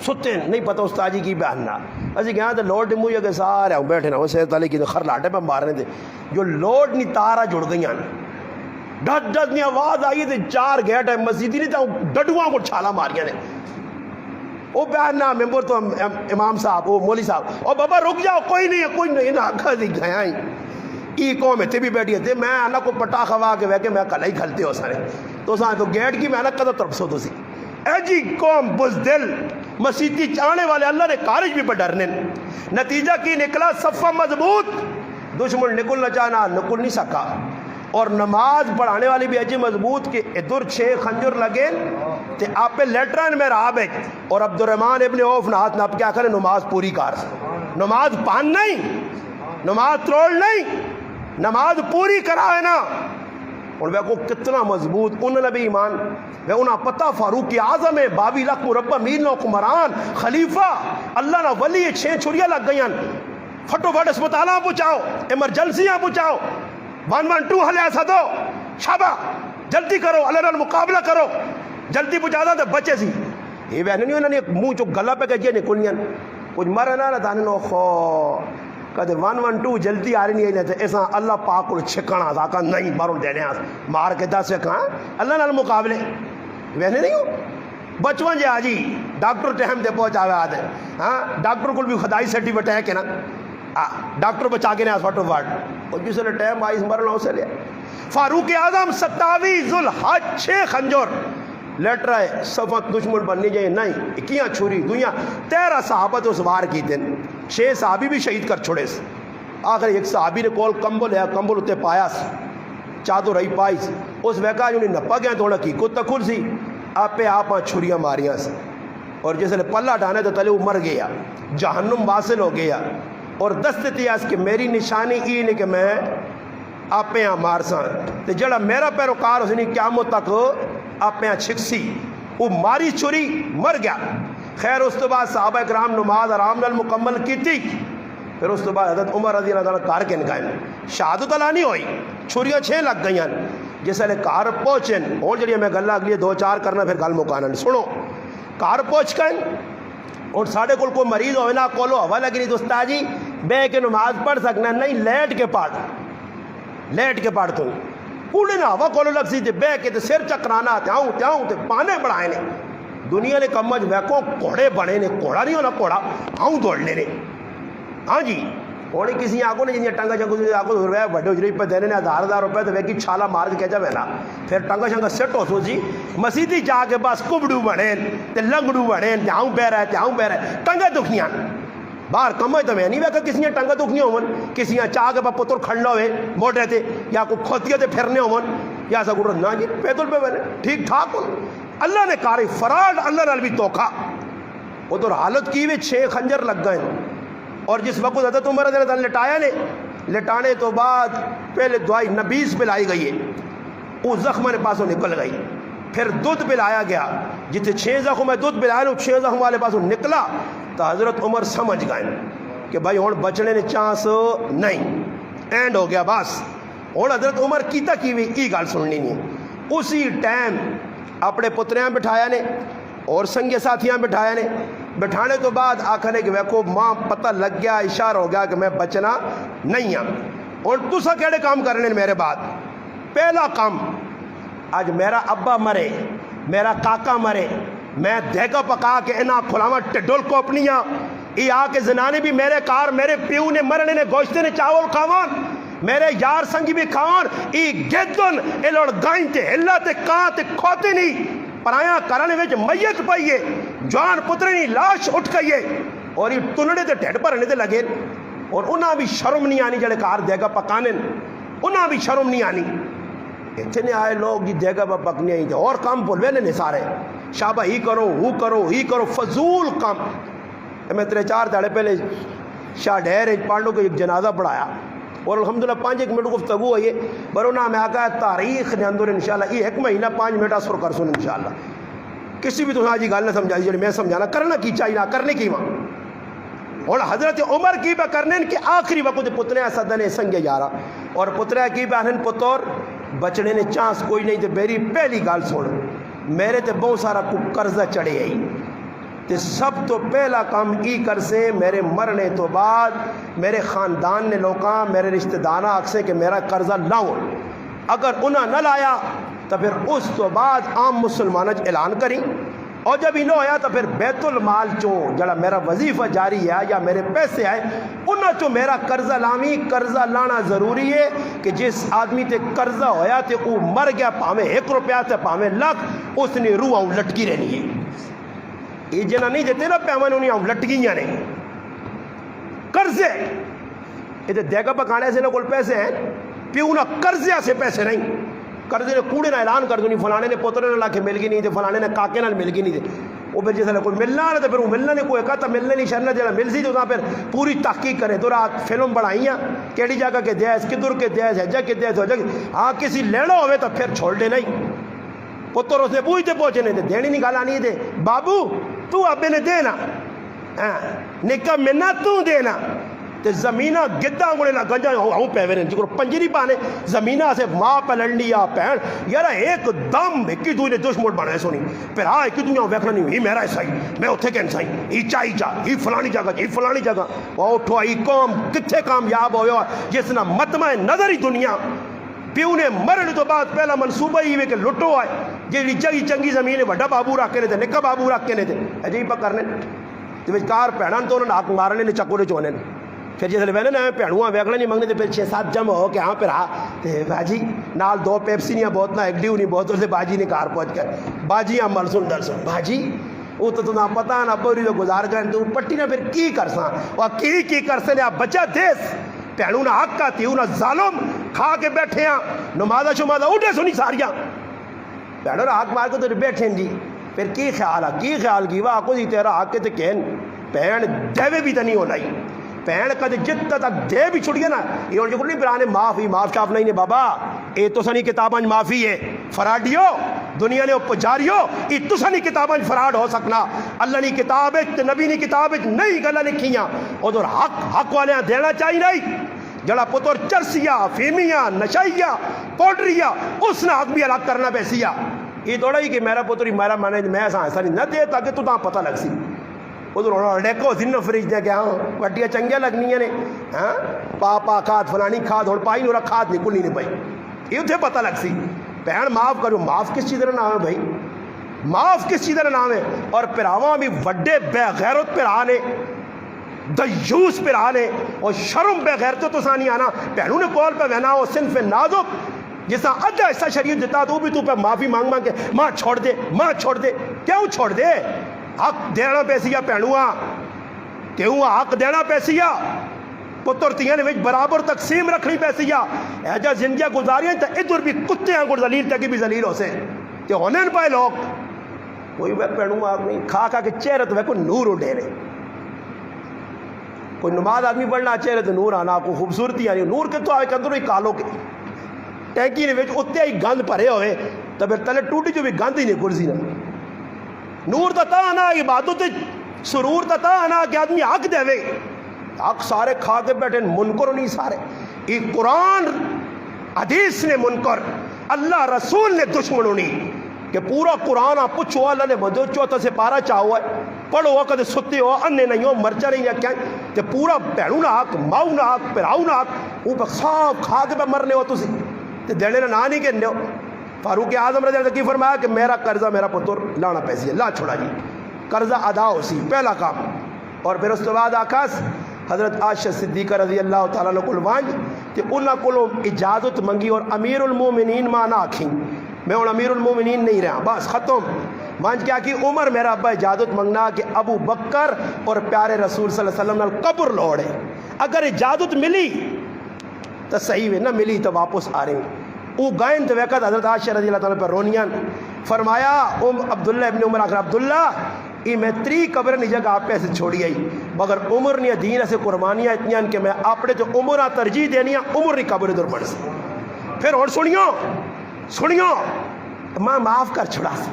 ستے نہیں پتہ استاد جی کی بیاننا اسی گیا تو لوڈ موئی کے سارے ہوں بیٹھے نا وہ سید علی کی خر لاٹے پہ مارنے تھے جو لوڈ نہیں تارا جڑ گئی ڈٹ ڈٹ نہیں آواز آئی تھی 4 گیٹ ہے مسجد نہیں تھا ڈڈواں کو چھالا ماریا نے وہ بیاننا ممبر تو امام صاحب وہ مولی صاحب اور بابا رک جاؤ کوئی نہیں نا آگا دی گیا ہی ای قوم اتنے بھی بیٹھی تھے میں آنا کو پٹا خوا کے ویکے میں کل ہی کھلتے ہو سارے تو سارے تو گیٹ کی میں قدر طرف سو تو سی اے جی قوم بزدل مسیحی چاہنے والے اللہ نے کارج بھی پہ ڈرنے نتیجہ کی نکلا صفحہ مضبوط دشمن نکلنا چاہنا نکل نہیں سکا اور نماز پڑھانے والی بھی ایجی مضبوط کہ ادھر 6 خنجر لگے تے آپ پہ لیٹران میں رہا بیک اور عبد الرحمن ابن عوف نہ ہاتھ نپ کیا کرے نماز پوری کار نماز پان نہیں نماز تروڑ نہیں نماز پوری کرا ہے نا اور وہ کو کتنا مضبوط انہوں نے بھی ایمان وہ انہاں پتہ فاروق اعظم ہے 22 لاکھ مربع میل نو حکمران خلیفہ اللہ نہ ولی 6 چھریاں لگ گئی پھٹو پھٹ اسپتالاں پہنچاؤ ایمرجنسیاں پہنچاؤ 112 ہلے ایسا دو شابہ جلدی کرو اللہ نال مقابلہ کرو جلدی پہنچا دو تو بچے سی یہ وہ نہیں انہوں نے منہ چو گلا پہ گجے نکلنیاں کچھ مرنا نہ تانے نو خو کہتے 112 جلدی آ رہی نہیں ہے ایسا اللہ پاک کو چھکنا تھا کہ نہیں ماروں دینے مار کے 10 کہاں اللہ نال مقابلے ویسے نہیں ہو بچپن جی آجی ڈاکٹر ٹائم دے پہنچا ہوئے آتے ہاں ڈاکٹر کو بھی خدائی سرٹیفکیٹ ہے کہ نا ڈاکٹر بچا کے نہیں فٹو فٹ اور جس نے ٹائم آئی مرنا اسے لیا فاروق اعظم 27 ذوالحج 6 خنجر لیٹر ہے صفت دشمن بننی جائے نہیں کیاں چھوری دنیا 13 صحابت اس وار کی دن 6 صحابی بھی شہید کر چھوڑے سے آخر ایک صحابی نے کول کمبل ہے کمبل اتے پایا سی چادر رہی پائی سی اس ویکا جو نہیں نپا گیا تھوڑا کی کتا کھل سی آپ پہ آپ چھریاں ماریاں سی اور جیسے پلہ ڈانے تو تلے وہ مر گیا جہنم واصل ہو گیا اور دست تیاس کہ میری نشانی یہ نہیں کہ میں آپ پہ مار ساں تو جڑا میرا پیروکار اس نے قیامت تک آپ پہ چھکسی وہ ماری چھری مر گیا خیر اس تو بعد صحابہ کرام نماز آرام نال مکمل کی تھی پھر اس تو بعد حضرت عمر رضی اللہ تعالیٰ کار کے نکائیں شہادت اللہ نہیں ہوئی چھریاں 6 لگ گئی جس والے کار پہنچیں اور جڑی میں گلا اگلی 2-4 کرنا پھر گل مکانا سنو کار پہنچ گئے اور ساڑھے کوئی مریض ہوئے نا کولو ہوا لگ رہی تو استاد جی بے کے نماز پڑھ سکنا نہیں لیٹ کے پڑھ تو کوڑے نہ ہوا کولو لگ سی تے بے کے تے سر چکرانا تیاؤں تے پانے بڑھائے نے دنیا نے کمج ویکو کوڑے بنے نے کوڑا نہیں ہونا کوڑا دوڑنے نے ہاں جی ہونے کسی آگوں نے جنہیں ٹنگا شنگا آگوں دور رہا ہے بڑے اجری پہ دینے نے 1000 روپے تو ویکی چھالا مار کے کہہ جا پھر ٹنگا شنگا سیٹ ہو سو جی مسیدی جا کے بس کبڑو بڑھیں تے لنگڑو بڑھیں تیاؤں پہ رہے ٹنگا دکھنیاں باہر کمج تو میں نہیں ویکا کسی ٹنگا دکھنی ہون کسی چاہ کے پتر کھڑنا ہوئے موٹے تھے یا کوئی کھوتیے تے پھرنے ہون یا سا گھر نہ جی پیدل پہ بنے ٹھیک ٹھاک ہو اللہ نے کاری فراڈ اللہ نال بھی توکھا وہ تو حالت کی ہوئے 6 خنجر لگ گئے اور جس وقت حضرت عمر رضی اللہ عنہ لٹایا نے لٹانے تو بعد پہلے دوائی نبیس پلائی گئی ہے وہ زخم نے پاسوں نکل گئی پھر دودھ پلایا گیا جتنے 6 زخم میں دودھ پلایا نا 6 زخم والے پاسوں نکلا تو حضرت عمر سمجھ گئے کہ بھائی ہوں بچنے نے چانس نہیں اینڈ ہو گیا بس ہوں حضرت عمر کیتا کی ہوئی یہ گل سننی نہیں اسی ٹائم اپنے پتریاں بٹھایا نے اور سنگے ساتھیاں بٹھایا نے بٹھانے تو بعد آکھنے کہ ویکو ماں پتہ لگ گیا اشارہ ہو گیا کہ میں بچنا نہیں ہوں اور تسا کیڑے کام کرنے میرے بعد پہلا کام آج میرا ابا مرے میرا کاکا مرے میں دیگا پکا کے انہاں کھلاواں ٹڈول کو اپنیاں یہ آ کے زنانے بھی میرے کار میرے پیو نے مرنے نے گوشتے نے چاول کھاوان میرے یار سنگی بھی کھاوان ای گدن اے لوڑ گائیں تے ہلا تے کان تے کھوتے نہیں پرایا کرنے وچ میت پئیے جوان پترے نہیں لاش اٹھ گئی اور یہ تنڑے تے ڈھڈ بھرنے تے لگے اور انہاں بھی شرم نہیں آنی جڑے کار دیگا پکانے انہاں بھی شرم نہیں آنی اتنے آئے لوگ جی دیگا پا پکنی آئی تھے اور کام بولوے نے سارے شابہ ہی کرو فضول کام میں 3-4 دہاڑے پہلے شاہ ڈہر پانڈو کو ایک جنازہ پڑھایا اور الحمدللہ 5 منٹ گفتگو ہوئی ہے برونا میں آگا تاریخ نے اندر انشاءاللہ یہ 1 مہینہ 5 منٹ اثر کر سن انشاءاللہ کسی بھی تو جی گل نہ سمجھائی جی میں سمجھانا کرنا کی چاہیے نہ کرنے کی ماں اور حضرت عمر کی پہ کرنے کہ آخری وقت پترے صدنے سنگے جارا اور پترے کی پہ آنن پتر بچنے نے چانس کوئی نہیں تے میری پہلی گال سن میرے تے بہت سارا قرضہ چڑھے آئی تے سب تو پہلا کام ای کر سے میرے مرنے تو بعد میرے خاندان نے لوکاں میرے رشتہ داراں آکھسے کہ میرا قرضہ لاؤں اگر انہاں نہ لایا تو پھر اس تو بعد عام مسلمانوں اعلان کریں اور جب ہی نہ ہویا تو پھر بیت المال چوں جڑا میرا وظیفہ جاری ہے یا میرے پیسے آئے انہاں چوں میرا قرضہ لاویں قرضہ لانا ضروری ہے کہ جس آدمی تے قرضہ ہویا تے وہ مر گیا پاویں 1 روپیہ تے پاویں لاکھ اس نے روح لٹکی رہنی ہے یہ جنہ نہیں دیتے نا پیمان انہیں لٹکیاں نے قرضے یہ تو دیگا پکانے سے نہ کول پیسے ہیں پیو نہ قرضے سے پیسے نہیں قرضے نے کوڑے نہ اعلان کر دونی فلانے نے پوترے نہ لا کے مل گئی نہیں تھے فلانے نے کاکے نہ مل گئی نہیں تھے وہ پھر جیسے کوئی ملنا نہ تو پھر وہ ملنا نے کوئی کہا ملنے نہیں شرنا جڑا مل سی تو وہاں پھر پوری تحقیق کرے تو رات فلم بڑھائیاں کیڑی جگہ کے دیس کدھر کے دیس ہے جگہ کے دیس ہو جگہ ہاں کسی لینا ہوئے تو پھر چھوڑ دے نہیں پتر اس نے پوچھتے پہنچے نہیں تھے دینی نکالا نہیں تھے بابو تو ابے نے دینا نکا منا تو دینا تے زمینہ گدہ انگوڑے نا گنجا ہوں پیوے رہنے جکر پنجری پانے زمینہ سے ماں پہ لڑنی یا پہن یارا ایک دم ایکی دوئی نے دشمول بنا ہے سونی پھر ہاں ایکی دوئی ویکھنا نہیں ہی میرا ایسا ہی میں اتھے کہن سائی ہی چاہی جا ہی فلانی جگہ ہی فلانی جگہ وہ اٹھو ہی قوم کتھے کامیاب ہویا جس نا مطمع نظری دنیا پیو نے مرنے تو بعد پہلا منصوبہ ہی ہوئے کہ لٹو آئے جی جگی چنگی زمین وڈا بابو رکھ کے نے تھے نکا بابو رکھ کے نے تھے عجیب پا کرنے تو کار پہنان تو انہوں نے آنکھ مارنے نے چکو نے چونے پھر جیسے پہنے نا پہنواں ویکھنا نہیں مانگنے تھے پھر 6-7 جمع ہو کہ ہاں پھر ہاں تے باجی نال 2 پیپسی نہیں بہت نہ 1 ڈیو نہیں بہت سے باجی نے کار پہنچ کر باجی ہم مرسن درسن باجی وہ تو نہ پتہ نہ بوری تو گزار گئے تو پٹی نہ پھر کی کرساں اور کی کرسے نے آپ بچہ دیس پہنو نہ حق کا تیو نہ ظالم کھا کے بیٹھے ہیں نمازہ شمازہ اٹھے سنی ساریاں پہنو نہ حق مار کو تو بیٹھیں جی پھر کی خیال ہے کی خیال کی وہ آکو جی تیرا حق کے تو کہن پہن دیوے بھی تو نہیں ہونا ہی پہن کا جتنا تک دے بھی چھڑ گیا نا یہ ان کو نہیں پرانے معاف ہی معاف شاف نہیں نے بابا اے تو سنی کتاب انج معافی ہے فراڈیو دنیا نے پجاریو یہ تسا نہیں کتاباں فراڈ ہو سکنا. اللہ نے کتاب تے نبی نے کتاب نہیں گلاں لکھیاں ادھر حق والے دینا چاہیے نہیں. جڑا پتر چرسیا فیمیا نشائیا پوڈریا اس نے حق بھی الگ کرنا پیسیا. یہ تھوڑا ہی کہ میرا پتر ہی میرا مانے میں ایسا نہیں نہ دے تاکہ تو پتہ لگ سی. ادھر ڈیکو دن فریج دے کہ ہاں وڈیاں چنگیاں لگنیاں نے ہاں پا کھاد فلانی کھاد ہوں پائی نورا کھاد نہیں کلی نہیں پائی یہ اتنے پتہ لگ سی. بہن معاف کرو معاف کس چیز کا نام ہے بھائی معاف کس چیز کا نام ہے. اور پراواں بھی وڈے بے غیرت پرا نے دیوس پرا نے اور شرم بے غیرت تو سانی آنا بہنوں نے کال پہ بہنا وہ صنف نازک جس طرح ادھا ایسا شریعت دیتا تو بھی تو پہ معافی مانگ مانگ کے ماں چھوڑ دے کیوں چھوڑ دے. حق دینا پیسیا پہنوا کیوں حق دینا پیسیا پتر تیاں نے برابر تقسیم رکھنی پیسیا. ایجا زندگیاں گزاریاں تو ادھر بھی کتے ہیں ذلیل تک بھی ذلیل ہو سے کہ ہونے نہ پائے لوگ کوئی میں پہنوا نہیں کھا کے چہرے تو کوئی نور اڈے رہے. کوئی نماز آدمی پڑھنا چہرے تو نور آنا کوئی خوبصورتی آنی نور کے تو آئے کہ اندروں ہی کالو کے ٹینکی نے اتنے ہی گند بھرے ہوئے تو پھر تلے ٹوٹی جو بھی گند ہی نہیں کرسی نہ نور تا آنا عبادت سرور تا آنا کہ آدمی حق دے وے. حق سارے کھا کے بیٹھے منکر نہیں سارے. یہ قرآن حدیث نے منکر اللہ رسول نے دشمنوں نہیں کہ پورا قرآن آپ پوچھو اللہ نے بدو چوتھا سے پارا چاہو ہے پڑھو کدے ستے ہو انے نہیں ہو مرچا نہیں ہے کیا کہ پورا بہنوں نہ حق ماؤ نہ حق پراؤ نہ حق وہ صاف کھا کے مرنے ہو تسی تے دینے نہ نہیں کہنے ہو. فاروق اعظم رضی اللہ عنہ کی فرمایا کہ میرا قرضہ میرا پتر لانا پیسی ہے لا چھوڑا جی قرضہ ادا ہو سی پہلا کام. اور پھر اس کے بعد آکاس حضرت عائشہ صدیقہ رضی اللہ تعالیٰ عنہ کو وانج کہ انہاں کو اجازت منگی اور امیر المومنین مانا آکھیں میں ہوں امیر المومنین نہیں رہا بس ختم. وانج کیا کہ عمر میرا ابا اجازت منگنا کہ ابو بکر اور پیارے رسول صلی اللہ علیہ وسلم نال قبر لوڑے اگر اجازت ملی تو صحیح ہے نہ ملی تو واپس آ رہے ہیں. وہ گائن تو وقت حضرت عائشہ رضی اللہ تعالیٰ پر رونیاں فرمایا عبداللہ ابن عمر آخر عبداللہ یہ میں 3 قبر نہیں جگہ آپ پیسے چھوڑی آئی مگر عمر نہیں دین سے قربانیاں اتنی کہ میں اپنے جو عمرہ ترجیح دینی عمر نہیں قبر ادھر بڑھ سی. پھر اور سنیو ماں معاف کر چھڑا سی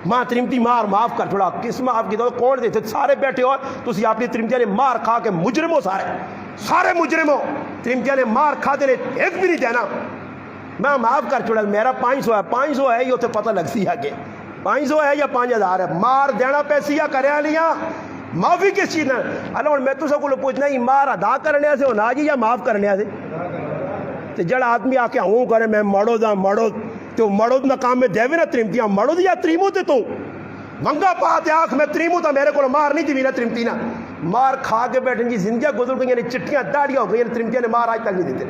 ماں ترمتی مار معاف کر چھڑا کس معاف کی تو کون دے تھے سارے بیٹھے ہو تسی اپنی ترمتیاں نے مار کھا کے مجرموں سارے مجرموں ترمتیاں نے مار کھا دینے ایک بھی نہیں دینا میں معاف کر چھوڑا میرا 500 ہے یہ تو پتہ لگ سی ہے کہ 500 ہے یا 5000 ہے مار دینا پیسی یا کرے لیا معافی کس چیز نہ اللہ میں تو سب کو پوچھنا ہی مار ادا کرنے سے ہونا جی یا معاف کرنے سے تو جڑا آدمی آ کے ہوں کرے میں مڑو دا مڑو تو مڑو نہ کام میں دے نا ترمتیاں مڑو یا تریمو تے تو منگا پاتے آنکھ میں تریمو تا میرے کو مار نہیں تھی میرا ترمتی نہ مار کھا کے بیٹھیں جی زندگیاں گزر گئی یعنی چٹیاں داڑیاں ہو گئی ترمتیاں نے مار آج تک نہیں دیتے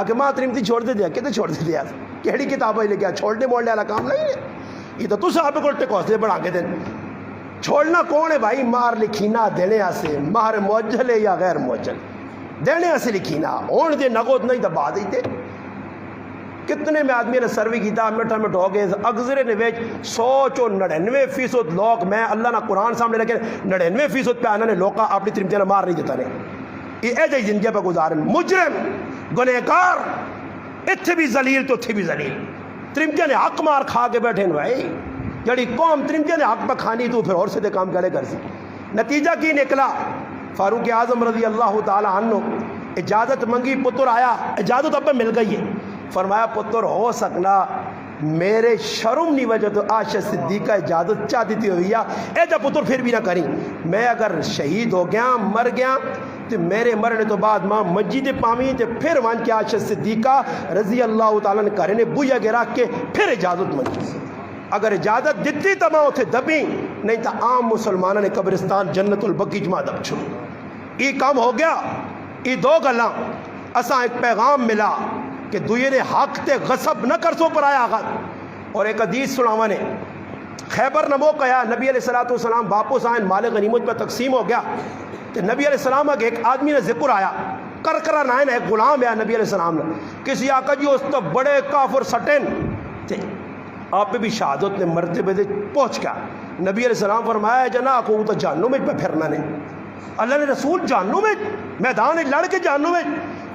آگے ماں ترمتی چھوڑ دے دیا کہتے چھوڑ دے دیا کہڑی کتابیں لے کے چھوڑنے موڑنے والا کام نہیں ہے یہ تو صاحب کو ٹکوسے بڑھا کے دیں چھوڑنا کون ہے بھائی مار لکھینا دینے سے مار موجل ہے یا غیر موجل دینے سے لکھینا ہون دے نگوت نہیں تو بعد ہی تے کتنے میں آدمی نے سروی کیتا مٹھا مٹ ہو گئے اگزرے نے ویچ 199% لوگ میں اللہ نہ قرآن سامنے لگے 99% پہ آنا نے لوگا اپنی ترمتیاں مار نہیں دیتا رہے یہ ایجا زندگی پہ گزارن مجرم گنہگار اتھے بھی ذلیل تو اتھے بھی ذلیل ترمتیاں نے حق مار کھا کے بیٹھے بھائی جڑی قوم ترمتیاں نے حق پہ کھانی تو پھر اور سے دے کام کرے کر سی نتیجہ کی نکلا فاروق اعظم رضی اللہ تعالی عنہ اجازت منگی پتر آیا اجازت اب مل گئی ہے فرمایا پتر ہو سکنا میرے شرم نہیں وجہ تو عائشہ صدیقہ اجازت چاہتی تھی ہوئی ایجا پتر پھر بھی نہ کریں میں اگر شہید ہو گیا مر گیا تو میرے مرنے تو بعد ماں مسجد پامی تو پھر وہاں کی عائشہ صدیقہ رضی اللہ تعالیٰ نے کرنے بویا کے رکھ کے پھر اجازت منگی اگر اجازت دیتی تو ماں اتھے دبی نہیں تو عام مسلمانوں نے قبرستان جنت البقیع جمع دب چھو یہ کام ہو گیا یہ 2 گلاں اساں ایک پیغام ملا کہ دوئے نے حق تے غصب نہ کر سو پر آیا آغاز اور ایک حدیث سناوا نے خیبر نمو کیا نبی علیہ السلام واپس آئیں مال غنیمت پہ تقسیم ہو گیا تو نبی علیہ السلام کے ایک آدمی نے ذکر آیا کرکرا نائن ایک غلام ہے نبی علیہ السلام نے کسی آقا جی اس تو بڑے کافر سٹن تھے آپ پہ بھی شہادت نے مرتبے دے پہنچ گیا نبی علیہ السلام فرمایا جنا کو تو جہنم میں پہ پھرنا نہیں اللہ نے رسول جہنم میں میدان لڑ کے جہنم میں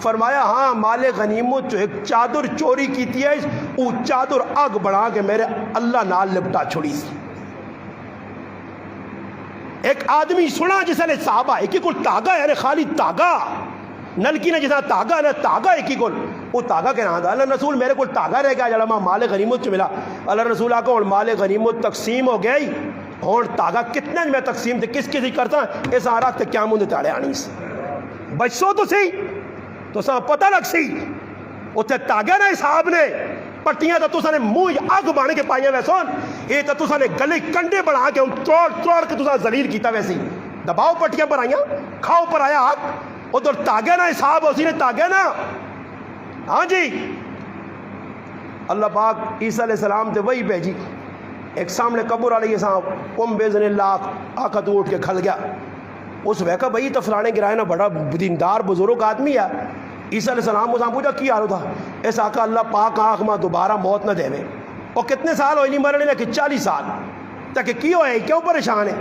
فرمایا ہاں مال غنیمت ایک چادر چوری کیتی ہے وہ چادر اگ بڑھا کے میرے اللہ نال لپٹا چھوڑی سی. ایک آدمی سنا جس نے صحابہ ایک ہی کو تاگا ہے خالی تاگا نلکی نے جسا تاگا ہے تاگا ایک ہی کو وہ تاگا کہنا تھا اللہ رسول میرے کو تاگا رہ گیا جڑا میں مال غنیمت ملا. اللہ رسول آقا اور مال غنیمت تقسیم ہو گئی اور تاگا کتنا میں تقسیم تھے کس کسی کرتا اس آرات تے کیا مندے تاڑے آنی سی بچسو تو سی تو سا پتہ لگ سی اتنے تاگا نا صاحب نے پٹیاں تو تسا نے منہ اگ بان کے پائیاں ویسون یہ تو تسا نے گلے کنڈے بنا کے توڑ کے تسا ذلیل کیتا ویسی دباؤ پٹیاں پر آئیاں کھاؤ پر آیا آگ ادھر تاگا نا صاحب اسی نے تاگا نا. ہاں جی اللہ پاک عیسیٰ علیہ السلام تے وہی بھیجی ایک سامنے قبر علیہ السلام قم بیزن اللہ آقا تو اٹھ کے کھل گیا اس وقت بھائی تو فلانے گرائے نا بڑا دیندار بزرگ آدمی ہے. عیسیٰ علیہ السلام کو پوچھا کی حال تھا اس آقا اللہ پاک آنکھ ماں دوبارہ موت نہ دے وے اور کتنے سال ہوئے نہیں مرنے کہ 40 سال تک کی ہوئے کیوں پریشان ہے.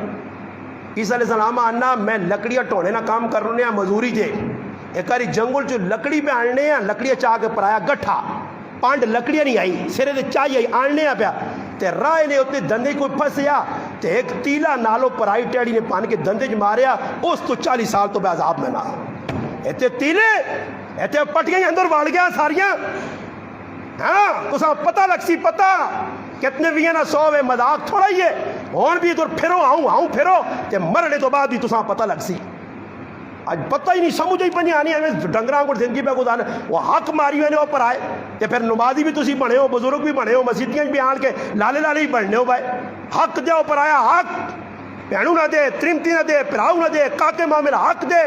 عیسیٰ علیہ السلام آنا میں لکڑیاں ٹوڑے نہ کام کرنے ہیں مزوری تھے ایک باری جنگل جو لکڑی پہ آننے ہیں لکڑیاں چاہ کے پرایا گٹھا پانڈ لکڑیاں نہیں آئی سرے دے چاہیے آننے ہیں پیا تے رائے نے اتنے دندے کوئی پھنسیا تے ایک تیلا نالو پرائی ٹیڑی نے پان کے دندے جو ماریا اس تو 40 سال تو بے عذاب میں نہ ایتے تیلے ایتے پٹیاں اندر واڑ گیا ساریاں. ہاں تو سا پتہ لگ سی پتہ کتنے بھی نا 100 ہے مذاق تھوڑا ہی ہے ہون بھی ادھر پھرو آؤں پھرو تے مرنے تو بعد بھی تو سا پتہ لگ سی. آج پتہ ہی نہیں سمجھ ہی پنی آنی ہے ڈنگراں کو زندگی پہ گزارنا وہ حق ماری ہوئے نے اوپر آئے تے پھر نمازی بھی تسی بنے ہو بزرگ بھی بنے ہو مسیتیاں بھی آن کے لالے لالے ہی بڑھنے ہو بھائی حق دے اوپر آیا حق پہنو نہ دے ترمتی نہ دے پراؤ نہ دے کاکے ماں میرا حق دے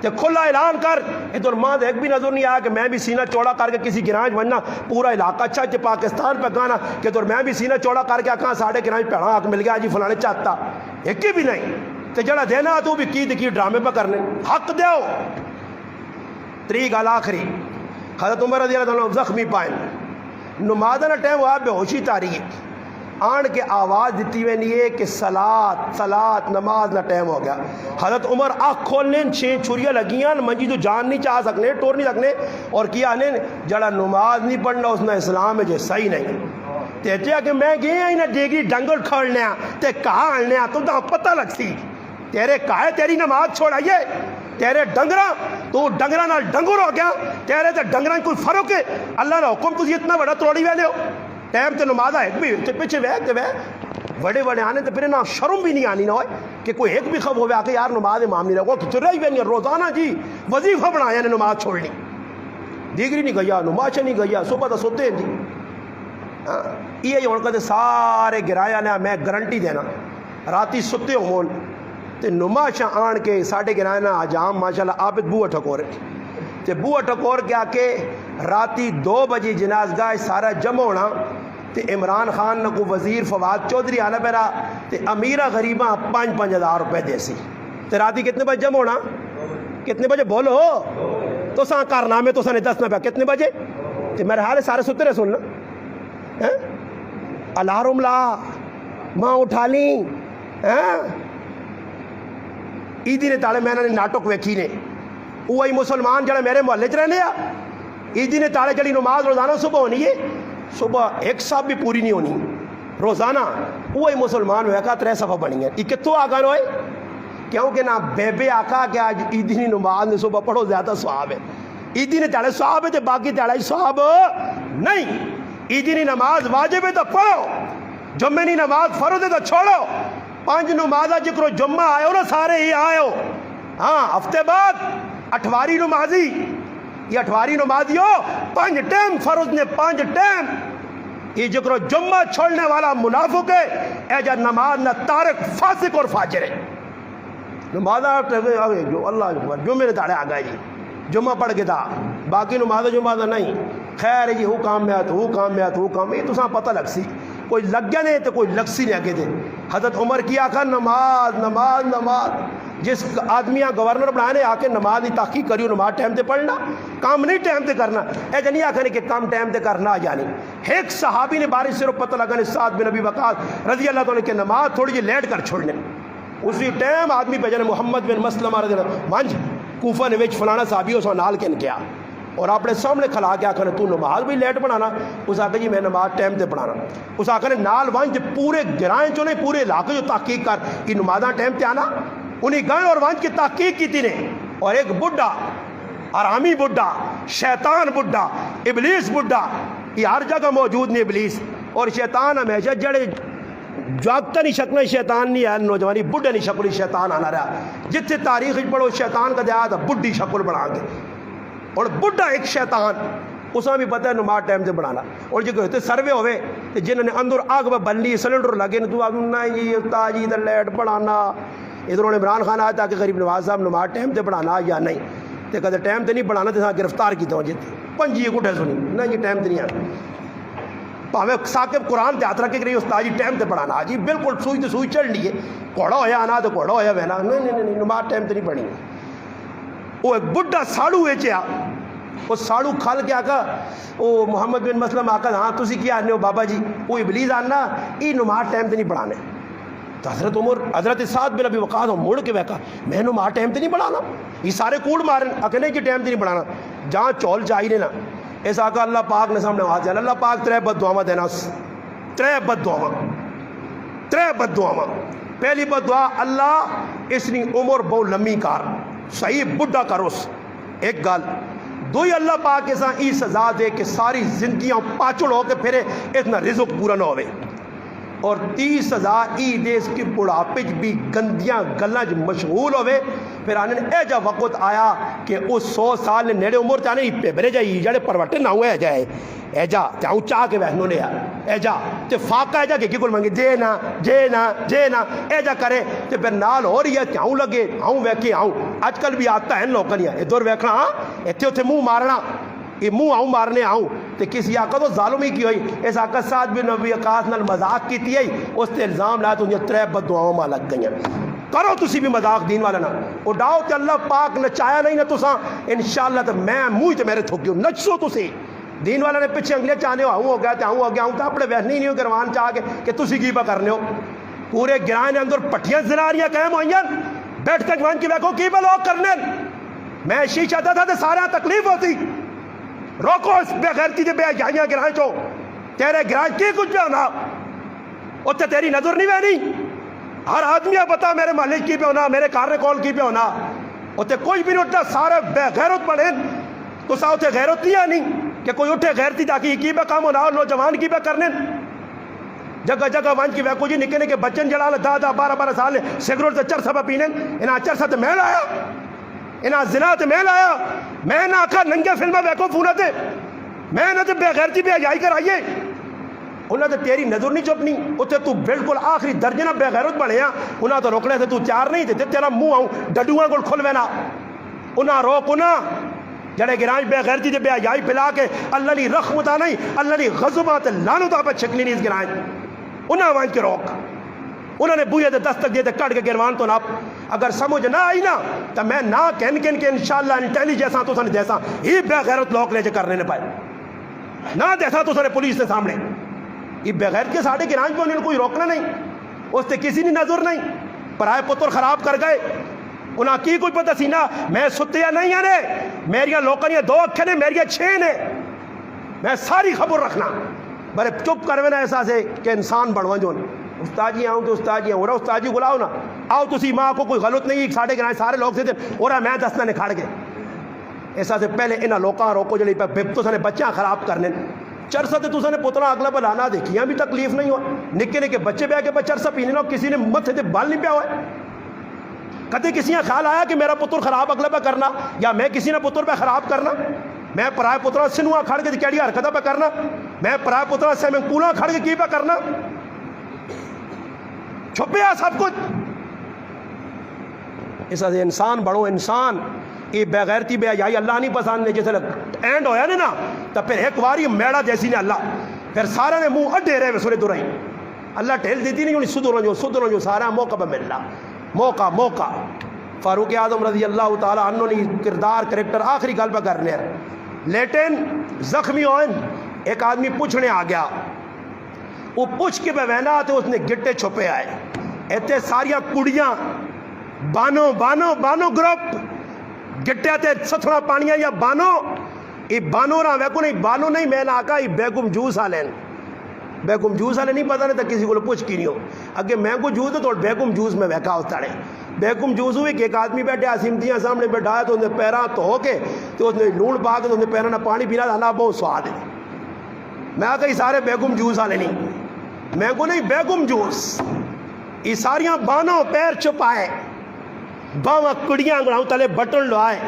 تے کھلا اعلان کر ادھر ماں ایک بھی نظر نہیں آیا کہ میں بھی سینہ چوڑا کر کے کسی گرانج بننا پورا علاقہ اچھا کہ پاکستان پہ گانا کہ ادھر میں بھی سینہ چوڑا کر کے کہاں ساڑھے گرانج پہنا حق مل گیا جی فلانے چاہتا ایک ہی بھی نہیں تے جڑا دینا تو بھی کی ڈرامے پہ کرنے حق دیو. 3 گال آخری حضرت عمر رضی اللہ عنہ زخمی پائیں نمازہ نہ ٹائم ہوا بے ہوشی تاریخ آن کے آواز دیتی ہوئے نہیں ہے کہ صلاۃ نماز نہ ٹائم ہو گیا. حضرت عمر آنکھ کھولنے 6 چھریاں لگیاں منجی تو جان نہیں چاہ سکنے ٹور نہیں سکنے اور کیا نے جڑا نماز نہیں پڑھنا اس نے اسلام ہے جو صحیح نہیں تے کہ میں گیا ہی نہ ڈیگری ڈنگل کھڑنے تے کہاں آنے تو پتہ لگ سی تیرے کہے تیری نماز چھوڑائیے تیرے ڈنگرا تو ڈنگرا نال ڈنگر ہو گیا تیرے تے ڈنگرا کوئی فرق ہے اللہ نے حکم تجھے اتنا بڑا توڑی ویلے ہو ٹائم تے نماز ایک بھی تے پیچھے وے بڑے آنے تے پھر نہ شرم بھی نہیں آنی نہ ہوئے کہ کوئی ایک بھی خب ہوئے آ کے یار نماز امام نہیں رہا تو رہی بھی روزانہ جی وظیفہ بنایا نے نماز چھوڑنی دیگری نہیں گیا نماز نہیں گیا صبح تو سوتے ہیں جی. یہ ہوں کہتے سارے گرایا نے میں گارنٹی دینا راتی ستے ہون تے نماشا آن کے ساڑھے گرانا آجام ماشاءاللہ آپت بوہ ٹھکورے تے بوہ ٹھکور کے آ کے راتی 2 بجے جنازگاہ سارا جمع ہونا تے عمران خان نہ کو وزیر فواد چودھری آنا پیرا تے امیرہ غریباں 5-5 ہزار روپے دے سی تے راتی کتنے بجے جمع ہونا کتنے بجے بولو تو ساں کارنامے تو ساں نے 10 نہ پیا کتنے بجے تے میرے حال سارے ستے رہے سننا الارم لا ماں اٹھا لیں عیدی نے تالے میں نے ناٹک ویکھی نے وہی مسلمان جڑے میرے محلے چ رہنے عیدی نے تالے جڑی نماز روزانہ صبح ہونی ہے صبح ایک صاحب بھی پوری نہیں ہونی روزانہ وہی مسلمان ہوئے کا 3 صفحہ بنی ہے یہ کتوں آگا ہوئے کیونکہ نہ بے آقا کہ آج عیدی نے نماز نے صبح پڑھو زیادہ ثواب ہے عیدی نے تالے ثواب ہے تو باقی تالے ثواب نہیں. عیدی نے نماز واجب ہے تو پڑھو جمعے نہیں نماز فرض ہے تو چھوڑو 5 نمازہ جکرو جمعہ آئے ہو نا سارے ہی آئے ہو ہاں ہفتے بعد 8واری نمازی یہ 8واری نمازی ہو 5 ٹائم فرض نے 5 ٹائم یہ جکرو جمعہ چھوڑنے والا منافق ہے اے جا نماز نہ تارک فاسق اور فاجر ہے. نمازہ جو اللہ جمعے نے تاڑے آ گئے جی جمعہ پڑھ کے تھا باقی نمازہ جمعہ نہیں خیر ہے جی ہو کام میں یہ تو ساں پتہ لگ سی کوئی لگ گیا نہیں تو کوئی لگ سی نہیں آگے تھے. حضرت عمر کی آخر نماز جس آدمیاں گورنر بنانے آ کے نماز کی تحقیق کریو نماز ٹائم تے پڑھنا کام نہیں ٹائم تے کرنا اے جنہیں آخر کہ کام ٹائم تے کرنا یعنی ایک صحابی نے بارش سے پتہ لگا نے سعد بن ابی وقاص رضی اللہ عنہ کہ نماز تھوڑی جی لیٹ کر چھوڑنے اسی ٹائم آدمی پہ جانے محمد بن مسلمہ رضی اللہ مانج کوفہ نے وچ فلانا صحابی اس نال کن کیا اور اپنے سامنے کھلا کے آخر تو نماز بھی لیٹ پڑھانا. اس آخر جی میں نماز ٹائم تے پڑھانا. اس آخر نال وانج پورے گرائیں چو نہیں پورے علاقے جو تحقیق کر کہ نمازاں ٹائم تے آنا انہیں گئے اور وانج کی تحقیق کی نے. اور ایک بڈھا آرامی بڈھا شیطان بڈھا ابلیس بڈھا یہ ہر جگہ موجود نہیں ابلیس اور شیطان ہمیشہ جڑے جاگتا نہیں شکل شیطان نہیں ہے نوجوانی بڈھے نہیں شکل شیطان آنا رہا. جتنے تاریخ پڑھو شیطان کا دیا تھا بڈھی شکل بنا کے اور بڈھا ایک شیطان اس میں بھی پتہ ہے نماز ٹائم سے بنانا. اور جو کہتے سروے ہوئے تو جنہوں نے اندر آگ میں بلنی سلنڈر لگے تو آپ نہیں استاد جی ادھر لیٹ پڑھانا ادھر انہوں نے عمران خان آیا تھا کہ غریب نواز صاحب نماز ٹائم سے پڑھانا یا نہیں تو کہتے ٹائم سے نہیں پڑھانا تو گرفتار کی تو جیتے پنجی کٹھے سنی نہیں جی ٹائم سے نہیں آنا پاوے ثاقب قرآن تے ہاتھ رکھ کے استاد جی ٹائم تے پڑھانا جی بالکل سوئی تو سوئی چڑھ لیے گھوڑا ہویا آنا تو گھوڑا ہویا وہنا نہیں نماز ٹائم تے نہیں پڑھنی. وہ ایک بڈھا ساڑو ویچیا وہ ساڑو کھل کے آکا وہ محمد بن مسلم آکا ہاں تسی کیا آنے ہو بابا جی وہ ابلیس آنا یہ نماز ٹائم تے نہیں پڑھانے. تو حضرت عمر حضرت سعد بن ابی وقاص مڑ کے ویکا میں نماز ٹائم تے نہیں پڑھانا یہ سارے کوڑ مارن آکے نہیں کہ ٹائم تے نہیں پڑھانا جہاں چول چاہیے نا اس آقا اللہ پاک نے سامنے آواز دیا اللہ پاک ترے بد دعاواں دینا ترے بد دعاواں. پہلی بد دعا اللہ اس نے عمر بہت لمبی کار صحیح بڈھا کروس ایک گل دوئی اللہ پاک کے ساتھ ای سزا دے کہ ساری زندگیاں پاچڑ ہو کے پھرے اتنا رزق پورا نہ ہوئے. اور 30 سزا ای دیس کی بڑھاپے بھی گندیاں گلاں مشغول ہوئے. پھر آنے اے جا وقت آیا کہ اس 100 سال نے نیڑے عمر چاہنے پہ برے جائے جڑے پروٹے نہ ہوئے جائے اے جا چاہوں چاہ کے بہنوں نے اے جا تے فاقہ اے جا کہ کل منگے جے نا اے جا کرے تے پھر نال ہو رہی ہے چاہوں لگے آؤں ویکے آؤں آج کل بھی آتا ہے لوگوں نے ادھر ویکھنا ہاں اتھے اتھے منہ مارنا یہ منہ آؤں مارنے آؤں تے کسی آقا تو ظالمی کی ہوئی اس آقا سعد بن ابی وقاص نال مذاق کی تھی اس تے الزام لایا تو انہیں 3 بد دعاؤں میں لگ گئی کرو تسی بھی مذاق دین والا نا اڈاؤ تے اللہ پاک نچایا نہیں نا تساں انشاءاللہ تے میں منہ تے میرے تھوکیو نچسو تسی دین والا نے پیچھے انگلے چاہنے ہو گیا تے ہو گیا ہوں تو اپنے وحنی نہیں ہو گروان چاہ کے کہ تسی کی با کرنے ہو پورے گرائن اندر پٹھیاں زراریاں قائم ہوئیں بیٹھ کے جوان کی بیکھو کی با لوگ کرنے میں شیشہ دا تھا تے سارا تکلیف ہوتی روکو اس بے غیرتی دے بے حیائیاں گرائیں چو تیرے گرائیں کی کچھ پہ ہونا اتنے تیری نظر نہیں بہنی ہر آدمی پتا میرے مالک کی پہ ہونا میرے کار کول کی پہ ہونا اتنے کوئی بھی نہیں اٹھتا سارے بے غیرت پڑھیں تو سا اتنے غیرت نہیں آنی کہ کوئی اٹھے غیرتی تاکہ کی پہ کام ہونا اور نوجوان کی پہ کرنے جگہ جگہ وانچ کی ویکو جی نکنے کے بچن جڑا لتا 12 سال سگریٹ سے چرسا پہ پینے انہاں چرسا تے محل آیا انہاں زنا تے محل آیا میں نہ آکھا ننگے فلمہ ویکو فونہ تے میں نہ تے بے غیرتی بے حیائی کر آئیے انہاں تے تیری نظر نہیں چپنی اتنے تو بالکل آخری درجے نہ بے غیرت بڑھے ہیں انہاں تو روکنے سے تو چار نہیں تے تیرا منہ آؤں ڈڈوئیں گل کھل وینا انہاں روک انہاں جڑے گرانج بے غیرتی دے بے حیائی پھیلا کے اللہ نے رحمتہ نہیں اللہ نے غضبات لعنت پہ چھکلی نہیں اس گرانج انہاں وانچ کے روک انہوں نے بوئے دے دستک دیتے کٹ کے گروان تو ناپ اگر سمجھ نہ آئی نا تو میں نہ کہن کے انشاءاللہ انٹیلی جیسا تو سن جیسا ہی بے غیرت لوگ لے جے کرنے نے پائے نہ جیسا تو سن پولیس کے سامنے یہ بے غیرت کے ساڑھے گرانج پہ انہوں نے کوئی روکنا نہیں اس سے کسی نے نظر نہیں پرائے پتر خراب کر گئے انہاں کی کوئی پتہ سی نا میں ستیا نہیں آنے میریاں لوکاں 2 اکھیں نے میریاں 6 نے میں ساری خبر رکھنا بڑے چپ کروینا ایسا سے کہ انسان بڑھوان جو استاد جی آؤں تو استاد جی آؤں استاد جی گلاؤ نا آؤ تسی ماں کو کوئی غلط نہیں ساڑھے گرائیں سارے لوگ سے دیں اور میں دستہ نے کھاڑ گئے ایسا سے پہلے انہاں لوکاں روکو جلی پہ تو سنے بچیاں خراب کرنے چرسا تے تو سنے پتنا اگلا بلانا دیکھیاں بھی تکلیف نہیں ہوا نکے نکے بچے بے کے چرسا پینے نہ کسی نے مت سے بال نہیں پیا ہوا ہے کدے کسی نے خیال آیا کہ میرا پتر خراب اگلا پہ کرنا یا میں کسی نے پتر پہ خراب کرنا میں پرائے پترا سنوا کھڑ کے کیڑی حرکتہ پہ کرنا میں پرائے پترا سے میں کولا کھڑ کے کی پہ کرنا چھپیا سب کچھ اس سے انسان بڑھو انسان یہ بے غیرتی بے حیائی اللہ نہیں پسند نہیں جیسے اینڈ ہویا نہیں نا تو پھر ایک باری میڑا جیسی نے اللہ پھر سارے نے منہ اڈے رہے سورے درائی اللہ ٹھیل دیتی نہیں سدروں جو سارا موقع پہ ملنا موقع فاروق اعظم رضی اللہ تعالیٰ عنہ نے کردار کریکٹر آخری گل پہ کرنے لیٹن زخمی ہوئن ایک آدمی پوچھنے آ گیا وہ پوچھ کے بے وینا آتے اس نے گٹے چھپے آئے ایتے ساریاں کڑیاں بانو گروپ گٹیا تے ستھنا پانیاں یا بانو ای بانو رہا ویکو نہیں بانو نہیں میں نے آکا ای بیگم جوس آلین بیگم جوس آلے نہیں پتا نہیں تھا کسی کو پوچھ کی نہیں ہو اگے مینگو جوس تو بیگم جوس میں ویکا ہوتا رہے بیگم جوس ہوئی کہ ایک آدمی بیٹھے آسیمتیاں سامنے بیٹھا ہے تو انہیں پیران تو کے تو اس نے لون پا کے تو انہیں پیرانا پانی پینا تھا بہت سواد ہے میں آکا ای سارے بیگم جوس آلے نہیں مینگو نہیں بیگم جوس ای ساریاں بانو پیر چھپائے باواں کڑیاں گڑاؤں تلے بٹن لوائے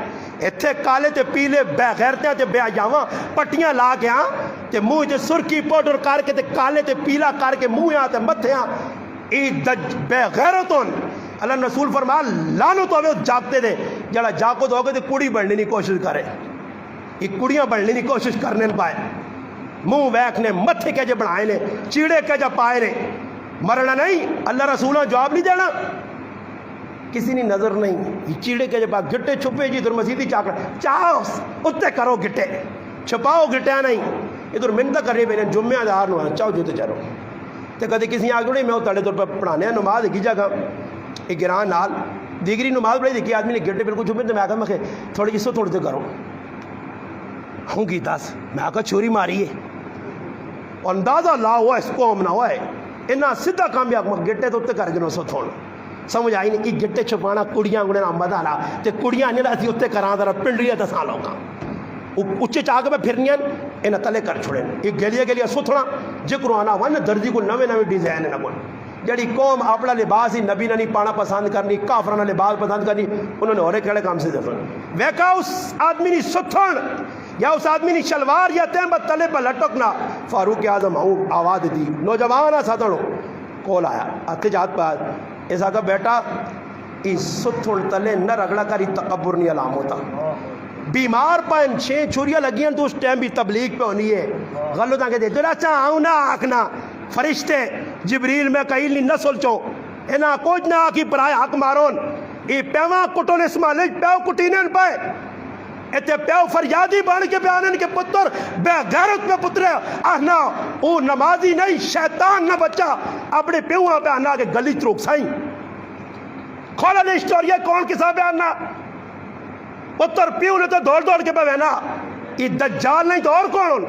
اتھے کالے تے پیلے بے غیرتیاں تے بے جاواں پٹیاں لا کے ہاں تے منہ تے سرکی پاؤڈر کر کے تے کالے تے پیلا کر کے منہ ہاں تے متھے ہاں ای بے غیرتون اللہ رسول فرمایا لانت ہوے اس جاگتے دے جڑا جاگو تو ہو کے تے کڑی بننے کی کوشش کرے یہ کڑیاں بننے کی کوشش کرنے پائے منہ ویکھنے متھے کے جو بنائے نے چیڑے کے جو پائے نے مرنا نہیں اللہ رسولہ جواب نہیں دینا کسی نے نظر نہیں یہ چیڑے کے جب گٹے چھپے جی ادھر مسیدی چاکر چاہو اتنے کرو گٹے چھپاؤ گٹیا نہیں ادھر منت کر رہی میں جمعہ دار نو چاہو جو تو چلو تو کدی کسی آگے نہیں میں تڑے طور پر پڑھانے نماز ایک جگہ ایک گران نال دیگری نماز پڑھی دیکھی آدمی نے گٹے بالکل چھپے تو میں آگا میں تھوڑی جس سے تھوڑی دیر کرو ہوں کی دس میں آگا چوری ماری ہے اور اندازہ لا ہوا اس قوم نہ ہوا ہے انہاں سدھا کامیاب گٹے تو اتنے کر گئے سو تھوڑا سمجھ آئی نہیں کہ گٹے چھپانا کڑیاں گڑے نام بدانا تے کڑیاں نہیں اسی اتنے کراں ذرا پنڈری تے سالوں کا اچھے چاہ کے پھرنیاں انہاں تلے کر چھوڑے ایک گلیے ستھنا جکر آنا ون درجی کو نویں نویں ڈیزائن نہ کوئی جڑی قوم اپنا لباس ہی نبی نے نہیں پانا پسند کرنی کافرانہ لباس پسند کرنی انہوں نے اور کہڑے کام سے دفن ویکا اس آدمی نے ستھن یا اس آدمی نے شلوار یا تہمت تلے پر لٹکنا فاروق اعظم ہوں آواز دی نوجوان ساتھنو کول آیا آتے جات پر ایسا کہ بیٹا اس ستھن تلے نہ رگڑا کری تکبر نہیں علام ہوتا بیمار پائن چھیں چھوریاں لگیاں تو اس ٹائم بھی تبلیغ پہ ہونی ہے غلط آنکہ دے دل اچھا آؤں نہ آکھنا فرشتے جبریل میں کہیں نہیں نسل چو اینا کچھ نہ آکی پرائے حق مارون ای پیوان کٹون اسمالیج پیو کٹینن پائے ایتے پیو فریادی بان کے بیانن کے پتر بے غیرت میں پترے آہنا او نمازی نہیں شیطان نہ بچہ اپنے پیوان پہ آنا کے گلی چروک سائیں کھولا نے اسٹوریہ کون کسا پہ آنا پتر پیو نے تو دوڑ دوڑ کے پہ بہنا ای دجال نہیں تو اور کون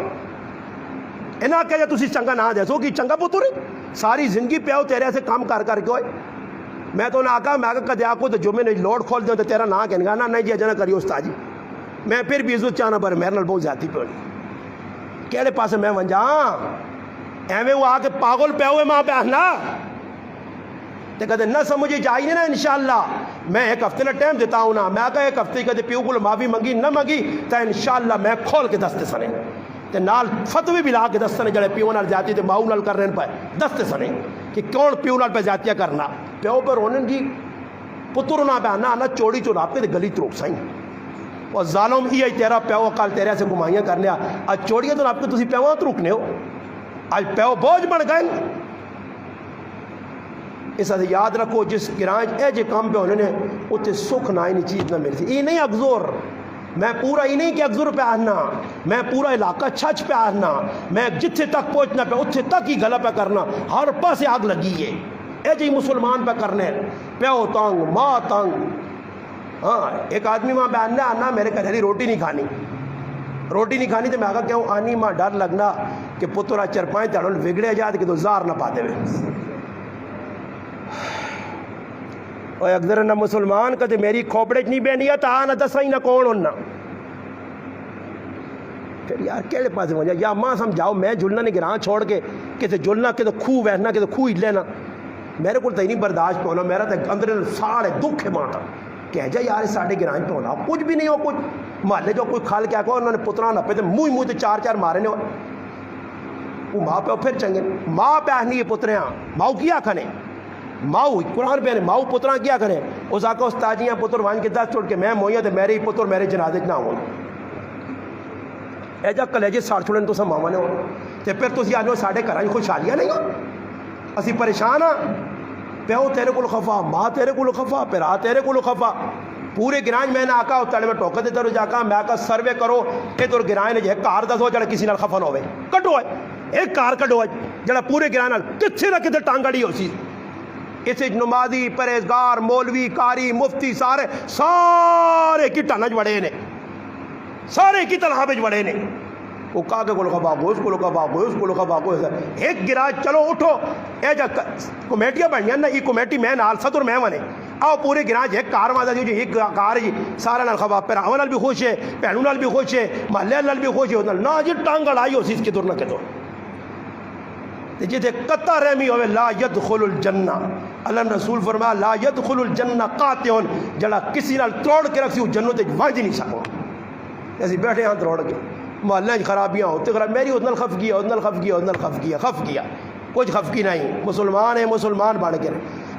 انہاں کہا جا تسی چنگا نہ دے سو کی چنگا پتر ساری زندگی پیو تیرے سے کام کر کے ہوئے میں تو نہ آکا میں آکا کدے آکو تو جو میں نے لوڈ کھول دیا تو تیرا نہ کہنے گا نہیں جی اجنا کریو استاد جی میں پھر بھی عزت چاہنا پر میرے نال بہت زیادتی پہ ہونی کہڑے پاسے میں ونجا ایویں وہ آ کے پاگل پہ ہوئے ماں پہ آنا تے کدے نہ سمجھے جائیے نا انشاءاللہ میں ایک ہفتے نہ ٹائم دیتا ہوں نا میں آکا ایک ہفتے کدے پیو کو معافی منگی نہ منگی تو انشاءاللہ میں کھول کے دستے سنے تے نال فتوی بھی لا کے دستے نے جڑے پیو نال جاتی تے ماؤ نال کر رہے پہ دستے سنے کہ کون پیو نال پہ جاتیاں کرنا پیو پر ہونن جی پتر نہ پہ آنا آنا چوڑی چوڑا آپ کے گلی تروک سائیں اور ظالم ہی تیرا پیو کال تیرے سے گمائیاں کرنے آج چوڑیاں تو آپ کے تسی پیوان تو رکنے ہو آج پیو بوجھ بڑھ گئے اس سے یاد رکھو جس گرانج اے جے کام پہ ہونے نے اتنے سکھ نہ نہیں چیز نہ ملتی یہ نہیں اگزور میں پورا ہی نہیں کہ اگزور پہ آنا میں پورا علاقہ چھچ پہ آنا میں جتھے تک پہنچنا پہ اتھے تک ہی گلا پہ کرنا ہر پاس آگ لگی ہے اے جی مسلمان پہ کرنے پیو تنگ ماں تنگ ہاں ایک آدمی وہاں پہ آنا میرے کہہ روٹی نہیں کھانی تو میں آگا کہوں آنی ماں ڈر لگنا کہ پترا چرپائیں تڑھن وگڑے جاتے کہ تو زار نہ پاتے ہوئے اور اگر نہ مسلمان کہتے میری کھوپڑے نہیں بینی ہے تو آنا دسائیں نہ کون ہونا پھر یار کیڑے پاسے ہو جائے یا ماں سمجھاؤ میں جلنا نہیں گران چھوڑ کے کہتے جلنا کہ تو خوہ بہنا کہ تو خوہ ہی لینا میرے کو تو نہیں برداشت پہ ہونا میرا تو اندر ساڑھے دکھ ہے ماں کہہ جا یار ساڑھے گران پہ ہونا کچھ بھی نہیں ہو کچھ محلے جو کوئی کھال کیا کہو انہوں نے پترا نہ پہ تو منہ تو چار مارے نے وہ ماں پہ پھر چنگے ماں پہ آنی ہے پتریاں ماؤ کیا کھنے ماؤ قرآن پہ ماؤ پترا کیا کریں اس آقا استاجیاں پتر وان کے دس چھوڑ کے میں موئیاں تو میرے ہی پتر میرے جنازے نہ ہوں اے جا کلیجے ساڑھ چھوڑیں تو سب ماما نے ہو تو پھر تو آنے ساڑھے گھر خوشحالیاں نہیں ہو اسی پریشان ہاں پیو تیرے کو خفا ماں تیرے کو خفا پھرا تیرے کو خفا پورے گرانج میں نے آکا تڑے میں ٹوکا دیتا رو جاکا میں آکا سروے کرو اے تو گرانج نے جو ہے کار دس ہو جڑا کسی نال خفا نہ ہوئے کٹو ہے ایک کار کٹو ہے جڑا پورے گرانج نال کتھے نہ کتھے ٹانگڑی ہو سی اسے نمازی پرہیزگار مولوی قاری مفتی سارے کی ٹنج بڑے نے سارے کی طرح بچ بڑے نے وہ کہا کہ کو باغو اس کو باغو اس کو باغو ایک گراج چلو اٹھو اے جا کمیٹیاں بنیاں نا یہ کمیٹی میں نال صدر میں ونے آؤ پورے گراج ایک کار مادا جو ایک کار جی سارا نال خبا پراواں نال بھی خوش ہے بہنوں نال بھی خوش ہے محلے نال بھی خوش ہے نہ جی ٹانگ اڑائی ہو سی اس کے دور نہ کہ تو جتھے قطع رحمی ہوئے لا يدخل الجنہ اللہ رسول فرمایا لا يدخل الجنہ قاطع جڑا کسی نال توڑ کے رکھ سی جنت وچ وانج نہیں سکو ایسی بیٹھے ہاں توڑ کے محلے خرابیاں ہوتے خراب میری ادنال خف کیا کچھ خفگی نہیں مسلمان ہے مسلمان بن کے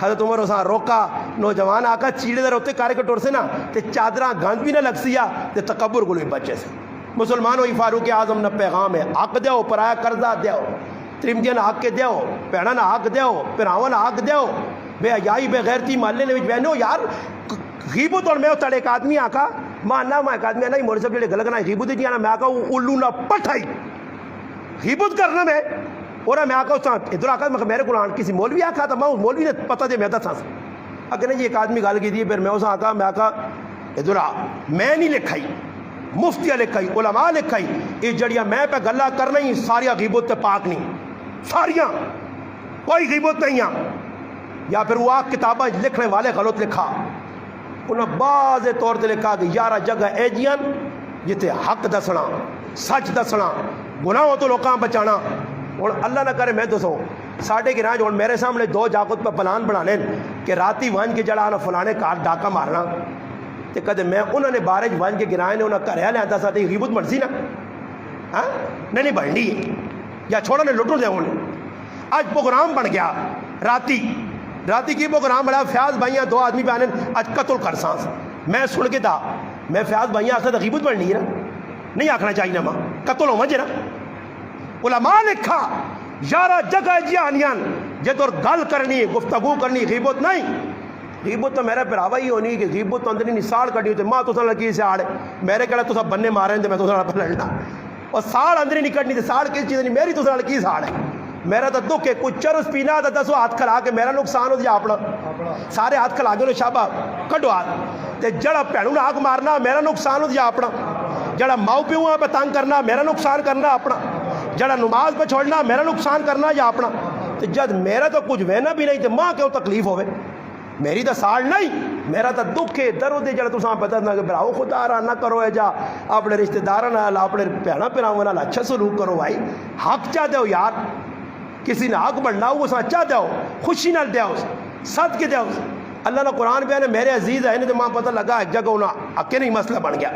حضرت عمر اساں روکا نوجوان آقا چیڑے دے روتے کارے کٹور سے نا تے چادراں گند بھی نہ لگ سیا تے تکبر کو بھی بچے سے مسلمان ہوئی فاروق اعظم نہ پیغام ہے حق دیو پرایا قرضہ دیو ترمدیاں حق کے دیو پیڑا نہ حق دیو پراواں نہ حق دیو بے حیائی بے غیرتی محلے نے وچ بہنو یار غیبت اور میں تڑے ایک آدمی آقا ماننا میں ایک آدمی نہیں مولوی صاحب جڑے گلگنا غیبت دی نا میں آقا الو نہ پٹھائی غیبت کرنا میں اور میں آقا اس ادھر آقا میرے قرآن کسی مولوی آقا تھا میں اس مولوی نے پتہ دے میں دساں اگر نہیں ایک آدمی گل کی دی پھر میں اس آقا میں آقا ادھر میں نہیں لکھائی مفتیاں لکھائی علماء لکھائی یہ جڑیاں میں پہ گلا کرنا ہی ساریا غیبت تے پاک نہیں ساریاں کوئی غیبت نہیں ہے یا پھر وہ کتابیں لکھنے والے غلط لکھا انہیں بعض طور تے لکھا کہ یارہ جگہ اے جیان جتے حق دسنا سچ دسنا گناہوں تو لوکاں بچانا اور اللہ نہ کرے میں دسوں ساڑھے کی راج اور میرے سامنے دو جاگت پہ پلان بنانے کہ راتی وانج کے جڑا نہ فلانے کار ڈاکہ مارنا تے کدے میں انہوں نے بارج وانج کے گرائے نے انہوں کریا لے آتا ساتھ غیبت مرسی نا ہاں نہیں بڑھنی ہے یا چھوڑا نے لٹو دے انہیں آج پروگرام بن گیا راتی کی پروگرام بڑا فیاض بھائیاں دو آدمی پہ آنے آج قتل کر سانس میں سن کے تھا میں فیاض بھائیاں آخر تھا غیبت بڑھنی ہے نا نہیں آکھنا چاہیے نا ماں قتل ہو مجھے نا علماء لکھا یارہ جگہ جیانیان جد اور گل کرنی گفتگو کرنی غیبت نہیں غیبت تو میرا پراوا ہی ہونی کہ غیبت تو اندر نہیں ساڑ کٹی ہوتے ماں تو سن لکی سے آڑے میرے کہڑا تو سب بننے مارے ہیں میں تو سن لڑنا اور ساڑ اندر نہیں کٹنی تھی ساڑ کس چیز نہیں میری تو سن لکی ساڑ ہے میرا تو دکھ ہے کچھ چرس پینا تھا 10 ہاتھ کھلا کے میرا نقصان ہو جائے اپنا سارے ہاتھ کھلا کے شابہ کٹو ہاتھ تے جڑا پیڑوں نے آگ مارنا میرا نقصان ہو جائے اپنا جڑا ماؤ پیوں پہ تنگ کرنا میرا نقصان کرنا اپنا جڑا نماز پہ چھوڑنا میرا نقصان کرنا یا اپنا تو جد میرا تو کچھ وینا بھی نہیں تو ماں کیوں تکلیف ہوئے میری تو ساڑ نہیں میرا تو دکھ ہے درد ہے جڑا تو ساں پتہ نہ کہ براؤ خدا رہا نہ کرو ہے جا اپنے رشتہ داروں نال اپنے بھیڑاں بھراواں نال اچھا سلوک کرو بھائی حق چاہ دو یار کسی نے حق بڑھنا وہ سا چاہ دو خوشی نال دیا صد کے دیا اللہ نے قرآن پہ نے میرے عزیز ہے تو ماں پتہ لگا ایک جگہ انہیں اکے نہیں مسئلہ بن گیا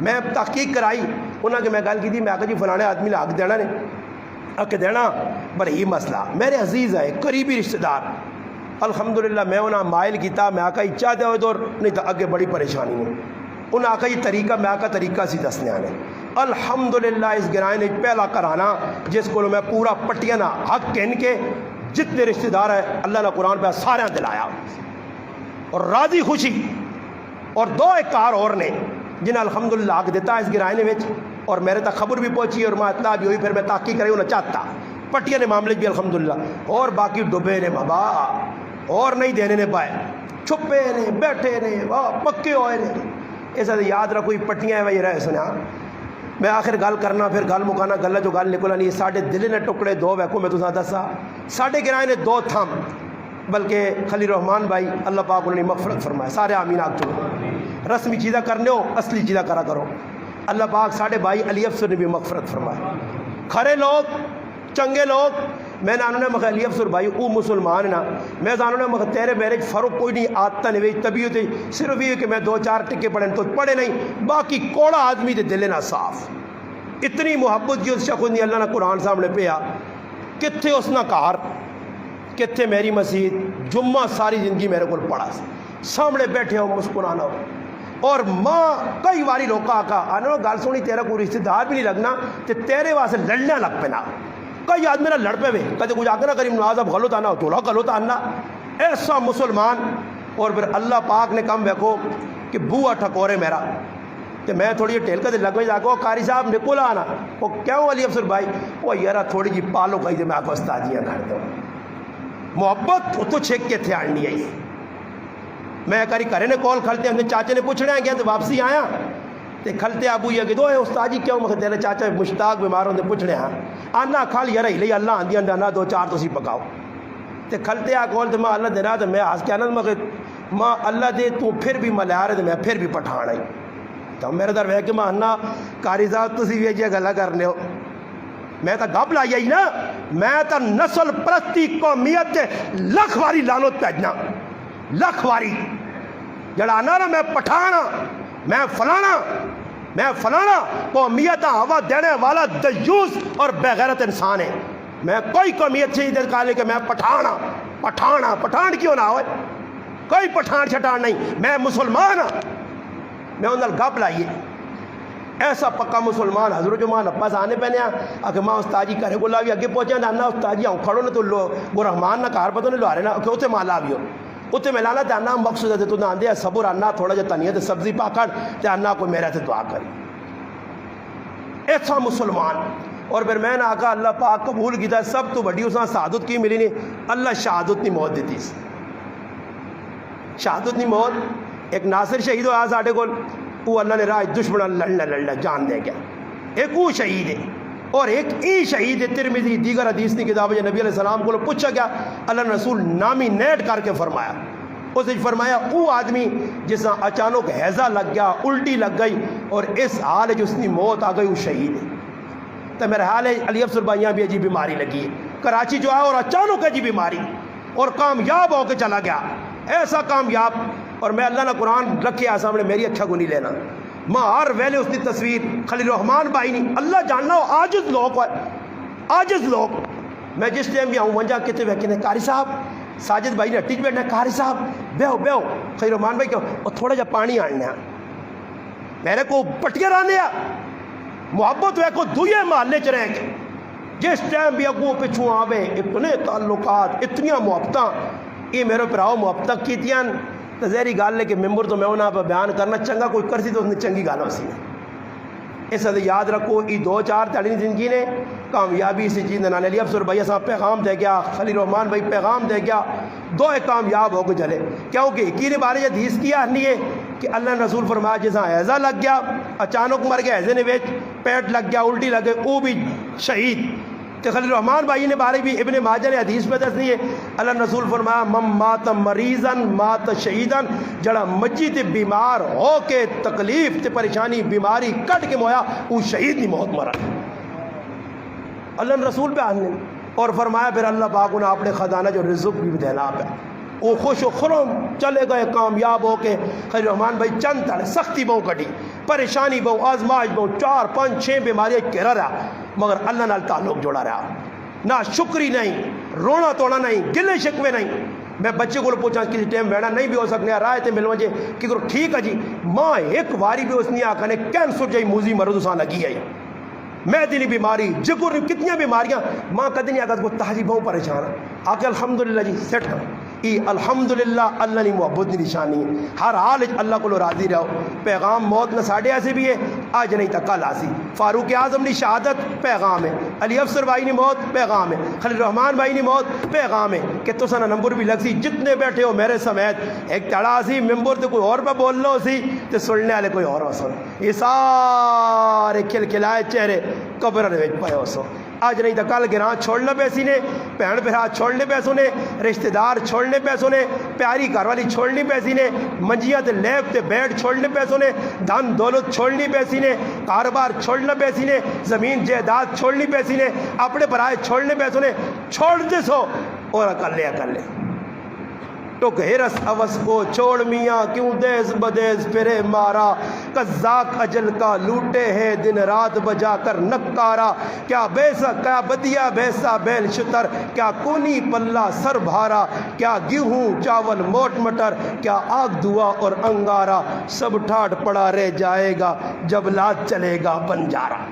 میں تحقیق کرائی انہوں نے میں گل کی تھی میں آگے جی فلانے آدمی نے حق دینا نہیں حق دینا پر یہ مسئلہ میرے عزیز ہے قریبی رشتہ دار الحمدللہ میں انہیں مائل کیتا میں آقا ہی چاہ دے ہوئے دور نہیں تو اگے بڑی پریشانی نہیں انہیں آقا یہ طریقہ میں آقا طریقہ سی دسنے آنے الحمدللہ اس گرائے نے پہلا کرانا جس کو میں پورا پٹیانا حق کہن کے جتنے رشتہ دار ہے اللہ نے قرآن پہ سارے دلایا اور راضی خوشی اور دو ایک کار اور نے جنہیں الحمدللہ حق دیتا ہے اس گرائے نے اور میرے تک خبر بھی پہنچی اور میں اطلاع بھی ہوئی پھر میں تحقیق کرائی انہیں چاہتا پٹیا نے معاملے بھی الحمدللہ اور باقی ڈبے نے بابا اور نہیں دینے نے پائے چھپے نے بیٹھے نے پکے ہوئے نے ایسا یاد رکھو یہ پٹیاں ہیں وہی رہے سنا میں آخر گل کرنا پھر گل مکانا گلا جو گل نکلا نہیں ساڑھے دل نے ٹکڑے دو ویکو میں تو دسا ساڑھے گرائے نے دو تھم بلکہ خلیل رحمان بھائی اللہ پاک انہوں نے مغفرت فرمایا سارے آمین آگ چلو رسمی چیزیں کرنے ہو اصلی چیزیں کرا کرو اللہ پاک ساڑھے بھائی علی افسر نے بھی مغفرت فرمایا کھرے لوگ چنگے لوگ میں نے انہوں نے علی افسر بھائی او مسلمان نا میں انہوں نے تیرے میرے فرق کوئی نہیں آتا نہیں طبیعت صرف یہ کہ میں 2-4 ٹکے پڑھیں تو پڑھے نہیں باقی کوڑا آدمی دے دل نہ صاف اتنی محبت کی اس شخص نے اللہ نے قرآن سامنے پیا کتھے اس نہ کار کتھے میری مسجد جمعہ ساری زندگی میرے کو پڑھا سامنے بیٹھے ہو مسکرانا ہو اور ماں کئی باری لوکا آکا آنے گل سونی تیرا کوئی رشتہ دار بھی نہیں لگنا تے تیرے واسطے لڑنا لگ پینا کئی آدمی نہ لڑ پے وے کدے کچھ آکے نہ کریم نواز اب غلط آنا تولا غلط آنا ایسا مسلمان اور پھر اللہ پاک نے کم ویکھو کہ بوا ٹھکورے میرا کہ میں تھوڑی ٹھیل کر لگ جا کے قاری صاحب نکولا آنا وہ کیوں علی افسر بھائی وہ یارا تھوڑی جی پالو کہیں دے میں آپ کو استادیاں کر دوں محبت تو چھک کے تھے آنی آئی میں کری کرے نے کال کھلتے ہم نے چاچے نے پوچھنا ہے گیا تو واپسی آیا تے کھلتے ابو یہ کہ دو استاد جی کیوں میں تیرے چاچا مشتاق بیمار ہوندے پوچھنے ہاں آنا کھال یار ہی اللہ آندی آنا دو چار تو سی پکاؤ تے کھلتے آ کال تے میں اللہ دینا تو میں آس کے آنا ماں اللہ دے تو پھر بھی ملیار ہے تو میں پھر بھی پٹھان آئی تو میرے در وے کہ ماں آنا کاری صاحب تسی بھی یہ گلا کرنے ہو میں تا گپ لائی آئی نا میں تا نسل پرستی قومیت تے لکھ واری لانت پیجنا لکھ واری جڑانا نا میں پٹھانا میں فلانا قومیت ہوا دینے والا دیوس اور بغیرت انسان ہے میں کوئی قومیت سے ادھر کہا لے کہ میں پٹھان کیوں نہ ہوئے کوئی پٹھان چھٹان نہیں میں مسلمان ہوں میں انہوں گپ لائیے ایسا پکا مسلمان حضرت جو ماں نپاس آنے پہنے ہیں کہ ماں استاجی کرے کو لاوی اگے پہنچے ہیں نا استاجی ہوں کھڑو نے تو وہ رحمان نہ کار پتوں نے لو آ رہے نا کہ اتنے ماں لاوی ہو اتنے میں لانا تے آنا مقصود ہے تو نہ آندے صبر آنا تھوڑا جا تنیت سبزی پاکڑ تے آنا کوئی میرے سے دعا کری ایسا مسلمان اور پھر میں نے آقا اللہ پاک قبول کیتا ہے سب تو بڑی اساں شہادت کی ملی نہیں اللہ شہادت نہیں موت دیتی شہادت نہیں موت ایک ناصر شہید ہوا ساڑھے کو وہ اللہ نے راہ دشمن لڑنا جان دے گیا ایک وہ شہید ہے اور ایک ای شہید ہے ترمذی دیگر حدیث کی کتاب نبی علیہ السلام کو پوچھا گیا اللہ رسول نامی نیٹ کر کے فرمایا اس نے فرمایا وہ آدمی جس کا اچانک ہیضہ لگ گیا الٹی لگ گئی اور اس حال ہے جو اس کی موت آ گئی وہ شہید ہے تو میرا حال ہے علی افسر بھائیاں بھی عجیب بیماری لگی ہے کراچی جو آیا اور اچانک عجیب بیماری اور کامیاب ہو کے چلا گیا ایسا کامیاب اور میں اللہ نے قرآن رکھے آ سامنے میری اچھا کو نہیں لینا ماں ہر ویلے اس کی تصویر خلیل الرحمان بھائی نہیں اللہ جاننا ہو عاجز لوگ عاجز لوگ میں جس ٹائم بھی آؤں ونجا کہتے ہوئے کہنے قاری صاحب ساجد بھائی نے ہٹی بیٹھنا قاری صاحب بیہو خلیل الرحمان بھائی کہو اور تھوڑا جا پانی آنے میرے کو پٹکر آنے محبت ہوئے کو دوئے محلے چ رہ کے جس ٹائم بھی اگوں پچھوں آوے اتنے تعلقات اتنیاں محبتاں یہ میرے پراؤ محبتیں کیتیاں تو ظاہری گال ہے کہ ممبر تو میں انہاں پہ بیان کرنا چنگا کوئی کرسی تو اس نے چنگی گالوں سی نے اس سے یاد رکھو یہ دو چار تعلیم زندگی نے کامیابی اسی چیز نانے علی افسر بھائی صاحب پیغام دے گیا خلیل الرحمان بھائی پیغام دے گیا دو ایک کامیاب ہو کے چلے کیونکہ ایک ہی بارے حدیث کیا نہیں ہے کہ اللہ نے رسول فرمایا جیسا ہیضہ لگ گیا اچانک مر گیا ہیضے نے ویچ پیٹ لگ گیا الٹی لگ گئی وہ بھی شہید تو خلیل الرحمان بھائی نے بارے بھی ابن ماجہ نے حدیث میں دس نہیں ہے اللہ نے رسول فرمایا مم مات مریضن مات شہیدن جڑا مجی تے بیمار ہو کے تکلیف تے پریشانی بیماری کٹ کے مویا وہ شہید نہیں موت مرا اللہ نے رسول پہ آنے اور فرمایا پھر اللہ پاک نے اپنے خزانہ جو رزق بھی دینا پہ وہ خوش و خرم چلے گئے کامیاب ہو کے خلیل الرحمان بھائی چند تڑے سختی بہو کٹی پریشانی بہو آزمائش بہو 4 5 6 بیماریاں گھیرا رہا مگر اللہ نال تعلق جوڑا رہا نہ شکری نہیں رونا توڑا نہیں گلے شکوے نہیں میں بچے کو پوچھا کسی ٹائم بیٹھا نہیں بھی ہو سکنے رائے تے ملو جے کہ ٹھیک ہے جی ماں ایک واری بھی اس نے آکھنے کینسر جائی موزی مرض اساں لگی ہے میں دینی بیماری جگر کتنی بیماریاں ماں کدی نہیں آگا کو تحجی بہو پریشان آکے الحمدللہ جی سیٹ کر ای الحمدللہ اللہ نے محبت کی نشانی ہے ہر حال اللہ کو راضی رہو پیغام موت نہ ساڑھے ایسے بھی ہے آج نہیں تک کل آسی فاروق اعظم نے شہادت پیغام ہے علی افسر بھائی نے موت پیغام ہے خلیل الرحمان بھائی نے موت پیغام ہے کہ تو سنا نمبر بھی لگ سی جتنے بیٹھے ہو میرے سمیت ایک تڑا سی ممبر تو کوئی اور پہ بول لو سی تو سننے والے کوئی اور ہو سن یہ سارے کھل کھلائے چہرے قبر پہ ہو سو آج نہیں تو کل گراں چھوڑنے پیسی نے بہن بھرا چھوڑنے پیسوں نے رشتہ دار چھوڑنے پیسوں نے پیاری گھر والی چھوڑنی پیسی نے منجیاں تے لیب تے بیڈ چھوڑنے پیسوں نے دھن دولت چھوڑنی پیسی نے کاروبار چھوڑنا پیسی نے زمین جائیداد چھوڑنی پیسی نے اپنے برائے چھوڑنے پیسوں نے چھوڑ دے سو اور کر لے تو گہرس اوس کو چھوڑ میاں کیوں دیز بدیز پھرے مارا قزاق اجل کا لوٹے ہے دن رات بجا کر نکارا کیا بیسا کیا بدیا بیسا بیل شتر کیا کونی پلہ سر بھارا کیا گیہوں چاول موٹ مٹر کیا آگ دعا اور انگارا سب ٹھاٹ پڑا رہ جائے گا جب لات چلے گا بنجارا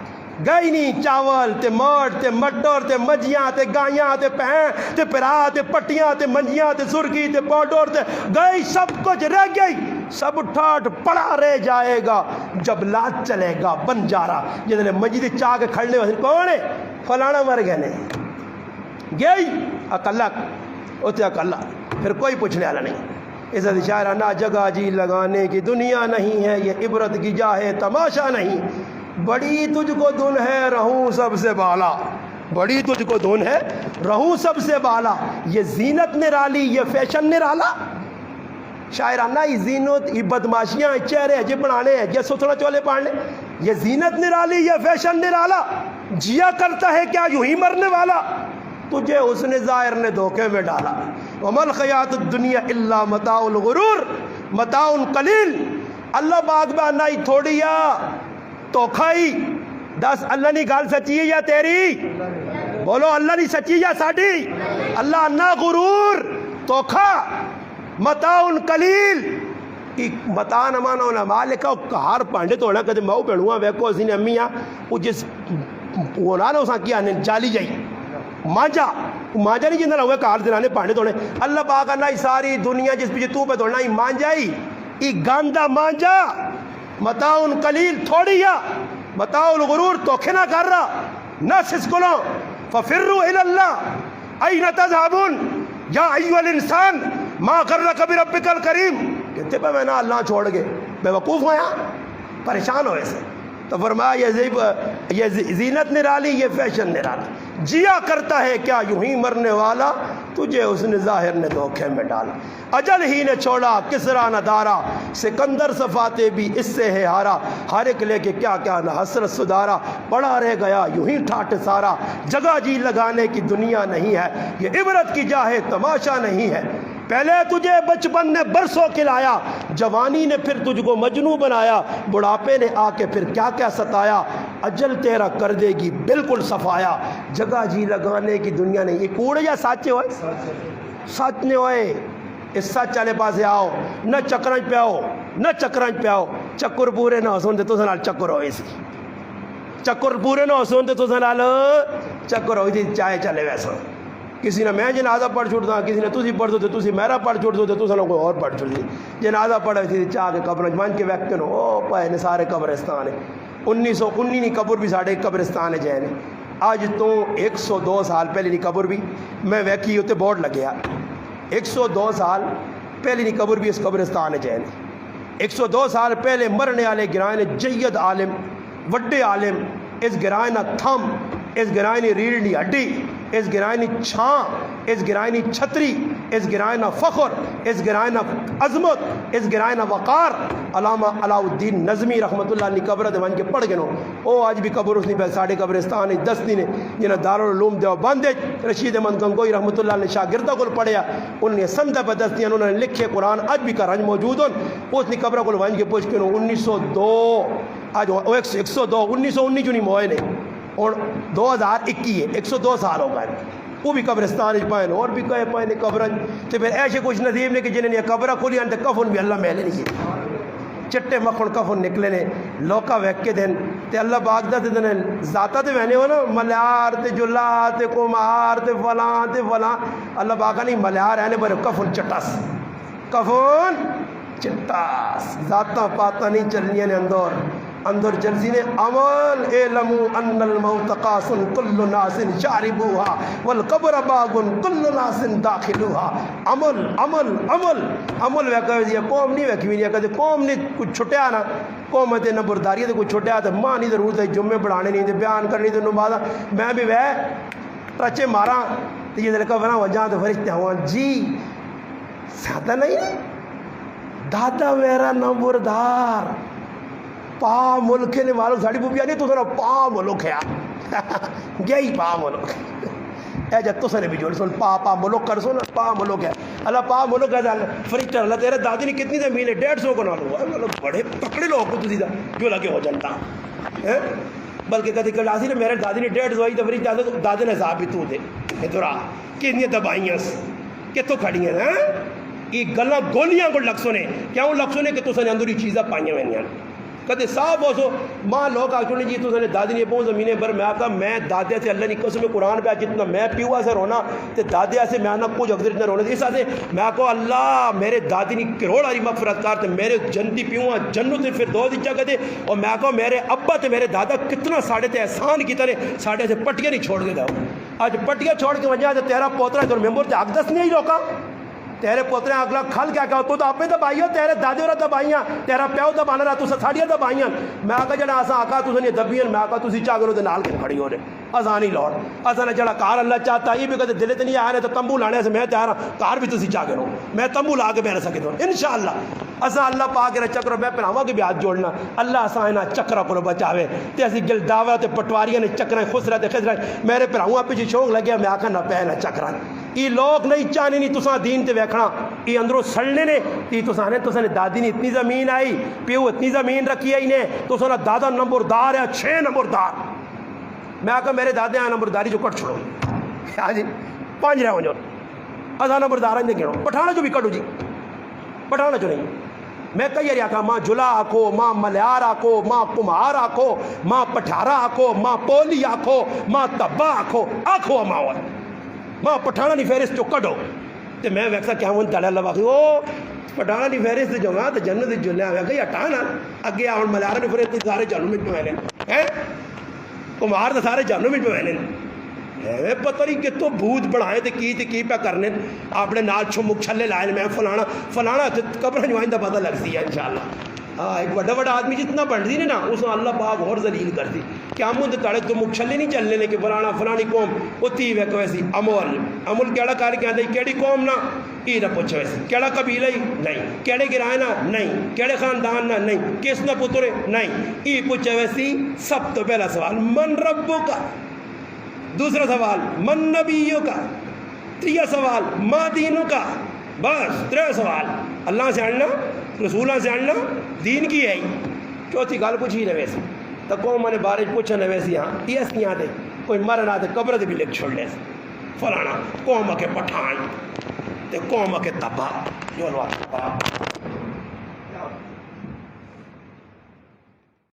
گئی نہیں چاول تے موٹ تے مٹر تے مجیاں تے گائیاں تے پہن تے پرا تے پٹیاں تے منجیاں تے سرخی تے پاؤڈر تے گئی سب کچھ رہ گئی سب ٹھاٹ پڑا رہ جائے گا جب لات چلے گا بنجارا جس نے مجید چاہ کے کھڑنے والے کون ہے فلانا مر گئے نے گئی اکلک اتیا اللہ پھر کوئی پوچھنے والا نہیں۔ اس شاعرانہ جگہ جی لگانے کی دنیا نہیں ہے، یہ عبرت کی جا ہے تماشا نہیں، بڑی تجھ کو دھن ہے رہوں سب سے بالا، بڑی تجھ کو دھن ہے رہوں سب سے بالا، یہ زینت نرالی یہ فیشن نرالا۔ شاعرانہ یہ زینت یہ بدماشیاں چہرے جی بنانے ہیں یہ ستھرا چولے پاڑنے، یہ زینت نرالی یہ فیشن نرالا، جیا کرتا ہے کیا یوں ہی مرنے والا، تجھے اس نے ظاہر نے دھوکے میں ڈالا۔ وَمَا الْحَيَاةُ الدُّنْيَا إِلَّا مَتَاعُ الْغُرُورِ مَتَاعٌ قَلِيلٌ، اللہ باغ با نائی تھوڑی یا توکھائی دس اللہ نہیں گال سچی ہے یا تیری، بولو اللہ نہیں سچی یا ساڑی، اللہ انا غرور توکھا، متاع قلیل کی متاع نمانا علماء لکھا کہار پانڈے توڑا کہتے ماؤ پیڑھوا ویکو اسی نے امیاں وہ جس پونانا اساں کیا جالی جائی مانجا مانجا نہیں جندہ ہوئے کہار دلانے پانڈے توڑے، اللہ پاک نہ ساری دنیا جس پیچھے تو پہ توڑنا ہی مانجائی ای گاندہ مانجا، متاع قلیل تھوڑی یا متاع الغرور توکھے نہ کر رہا نہ سسکلوں، ففروا الی اللہ این تذہبون یا ایوہ الانسان ما غرک بربک الکریم، کہتے پہ میں نہ اللہ چھوڑ گئے بے وقوف ہویا پریشان ہوئے سے، تو فرمایا یہ زینت نرالی یہ فیشن نرالا، جیا کرتا ہے کیا یوں ہی مرنے والا، تجھے اس نے ظاہر نے دھوکے میں ڈالا، اجل ہی نے چھوڑا کسرا نہ دارا، سکندر صفاتے بھی اس سے ہے ہارا، ہر ایک لے کے کیا کیا نہ حسرت سدھارا، پڑا رہ گیا یوں ہی ٹھاٹ سارا، جگہ جی لگانے کی دنیا نہیں ہے، یہ عبرت کی جا ہے تماشا نہیں ہے، پہلے تجھے بچپن نے برسوں کھلایا، جوانی نے پھر تجھ کو مجنوں بنایا، بڑھاپے نے آ کے پھر کیا کیا ستایا، اجل تیرا کر دے گی بالکل صفایا، جگہ جی لگانے کی دنیا نہیں، یہ کوڑے یا سچے ہوئے سچ نے ہوئے، اس سچ والے پاسے آؤ، نہ چکرنج پہ آؤ نہ چکرنج پہ آؤ، چکر پورے نہ سن دے تو سنال چکر ہوئے سی، چکر پورے نہ سن دے تو سنال چکر ہوئی تھی، چاہے چلے ویسا، کسی نے میں جنازہ پڑھ چھوڑتا، کسی نے تسی پڑھ دو تو تسی میرا پڑھ چھوڑ دو تو تسی کوئی اور پڑھ چھوڑ دی، جنازہ پڑھا تھی چاہ کے قبر مان کے وقت نو او پائے نے سارے قبرستان ہے، 1919 نہیں قبر بھی ساڑھے قبرستان ہے جائے نے، آج تو 102 سال پہلے نہیں قبر بھی میں ویکھی ہوتے بورڈ لگیا 102 سال پہلے نہیں قبر بھی اس قبرستان ہے جائے نے، 102 سال پہلے مرنے والے گرائے نے جید عالم وڈے عالم، اس گرائے نہ تھم، اس گرائے نے ریڑھ نہیں ہڈی، اس گرائے نی چھان، اس گرائے نی چھتری، اس گرائے نہ فخر، اس گرائے نہ عظمت، اس گرائے نہ وقار، علامہ علاء الدین نظمی رحمت اللہ علیہ قبر دیوان کے پڑھ گنو، او آج بھی قبر اس نے ساڑھے قبرستان دستی نے جنہیں دارالعلوم دیوبند رشید احمد گنگوئی رحمت اللہ علیہ شاگردہ کو پڑھیا، انہوں نے سندہ پہ دستی انہوں نے لکھے قرآن آج بھی کرنج موجود ہیں، اس نے قبر کو وانج کے پوچھ کے 1902 آج 102 1919 جو نہیں موئے نے اور 2021 ہے 102 سال ہو گئے، وہ بھی قبرستان پائے اور بھی کہے پائے قبرن، تو پھر ایسے کچھ نصیب نے کہ جنہیں یہ قبرہ کھولی آنے کفن بھی اللہ میلے نہیں کیے، چٹے مکھن کفن نکلے نے لوکا ویک کے دن تے اللہ باغ دا تے دن ذاتہ تے وہنے ہو نا ملیار تے جلا تے کمار تے فلان تے فلان، اللہ باغا نہیں ملیار ہے پر کفن چٹاس، کفن چٹاس، ذاتہ پاتہ نہیں چلنی ہے اندر جلسی نے عمل اعلمو ان الموت قاسن کل ناس شاربوها والقبر باغ کل ناس داخلوها، عمل عمل عمل عمل ویکا یہ قوم نہیں ویکھی نہیں کہتے قوم نے کچھ چھٹیا نا قوم تے نہ برداری تے کچھ چھٹیا تے ماں نہیں ضرورت ہے جمعے پڑھانے نہیں تے بیان کرنی تے نمازاں میں بھی وہ ٹچے مارا تے یہ لڑکا بنا وجہ تے فرشتے ہوا جی سادہ نہیں دادا میرا نمبردار پا ملک نے معلوم ساڑی بوبیا نہیں تو سنا پا ملک ہے گئی پا ملک اے جب تو سنے بھی جوڑ سن پا ملک کر سن پا ملک ہے اللہ پا ملک ہے فرشتہ اللہ تیرے دادی نے کتنی دے مہینے 150 کو نہ لو بڑے تکڑے لوگ کو تسی دا جو لگے ہو جنتا بلکہ کدی کلاسی نے میرے دادی نے 150 آئی تو فرشتہ دادی نے صاحب بھی تو دے ادھرا کتنی دبائیاں کتوں کھڑی ہیں یہ گلاں گولیاں کو لگ سنے کیوں لگ سنے کہ تو سنے اندر ہی چیزاں پائیاں ہوئے کہتے صاحب ہو سو ماں لوگ آ چنے جی تو نے دادی نہیں پہنچ زمینیں پر میں آتا میں دادے سے اللہ کی قسم قرآن پہ جتنا میں پیوا سے رونا تو دادے سے میں آنا کچھ اگر اتنا رونا اس سے میں کو اللہ میرے دادی نے کروڑ والی مغفرت کر میرے جنتی پیوا جنت پھر دو دن کہتے اور میں کو میرے ابا تے میرے دادا کتنا ساڑھے تے احسان کی طرح ساڑھے سے پٹیاں نہیں چھوڑ کے داؤ آج پٹیاں چھوڑ کے وجہ سے تیرا پوترا تو ممبر تے اقدس نہیں روکا تیرے پوترے اگلا کھل کیا کہا تو اپنے دبائی ہو تیرے دادے اور دبائیاں تیرا پیو دبانا رہا تو ساڑیاں دبائیاں میں آقا جڑا آسا آقا تو سنی دبیاں میں آقا تو سی چاگروں دے نال کے کھڑی ہو رہے آسانی لوڑ آسانا جڑا کار اللہ چاہتا یہ بھی کہتے دلے تے نہیں آ رہے تو تمبو لانے سے میں تیار ہوں کار بھی تو سی چاگروں میں تمبو لا کے بہن سکے دوں انشاءاللہ اسا اللہ پاک رہ چکروں میں پناما کے بھی ہاتھ جوڑنا اللہ اسا اینا چکرہ کو بچاوے تے اسی گل دعویٰ تے پٹواریاں نے چکرہ خسرہ تے خسرہ میرے پناما پیچھے شوق لگیا میں آقا نہ پہنا چکرہ یہ لوگ نہیں چاہنے نہیں تساں دین تے ویکھنا یہ اندروں سڑنے نے تی تساں نے دادی نے اتنی زمین آئی پیو اتنی زمین رکھی ہے انہیں تساں دادا نمبردار ہے 6 نمبردار میں آقا میرے دادے آئے نمبرداری جو کٹ چھوڑو ہاں جی 5 رہے ہوں جو ازا نمبردار ہیں گنو پٹھانا جو بھی کٹو جی پٹھانا جو نہیں میں کئی اری آکھا ماں جلا آکھو ماں ملیار آکھو ماں کمہار آکھو ماں پٹھارا آکھو ماں پولی آکھو ماں تبا آکھو آکھو ماں ہوئے ماں پٹھانا نہیں فیرس جو کٹو تو میں ویکسا کیا ہوں تڑے اللہ باقی او پٹھانا نہیں فیرس جو ماں تو جنت جو لے آیا کہ اٹھانا اگے آن ملیارا نہیں فیرس سارے جانوں میں جو ہے کمہار تو سارے جانوں میں جو ہے پتہ نہیں کہ تو بھوت بڑھائیں تے کی پہ کرنے اپنے نال چھمک چھلے لائن میں فلانا قبر جوائن دا پتہ لگ سی ہے انشاءاللہ ہاں ایک بڑا آدمی جتنا بڑھ دی نا اس نے اللہ پاک اور ذلیل کر دی کیا مجھے تڑے تو مک چھلے نہیں چلنے کہ فلانی قوم اتی ویک ویسی امول کیڑا کار کے آدھے کیڑی قوم نا ای نہ پوچھو ویسی کیڑا قبیلہ ہی نہیں کیڑے گرائے نا نہیں کیڑے خاندان نا نہیں کس نہ پترے نہیں ای پوچھو ویسی سب تو پہلا سوال من ربو کا دوسرا سوال من نبیوں کا تیسرا سوال ما دینوں کا بس 3 سوال اللہ سے آننا رسولہ سے آننا دین کی ہے چوتھی گال پوچھی نہ ویسی تو قوم نے بارش پوچھا نہ ویسی ہاں یس کی آتے کوئی مرنا آتے قبر دے بھی لکھ چھوڑ لے فلانا قوم کے پٹھان تے قوم کے تباہ جو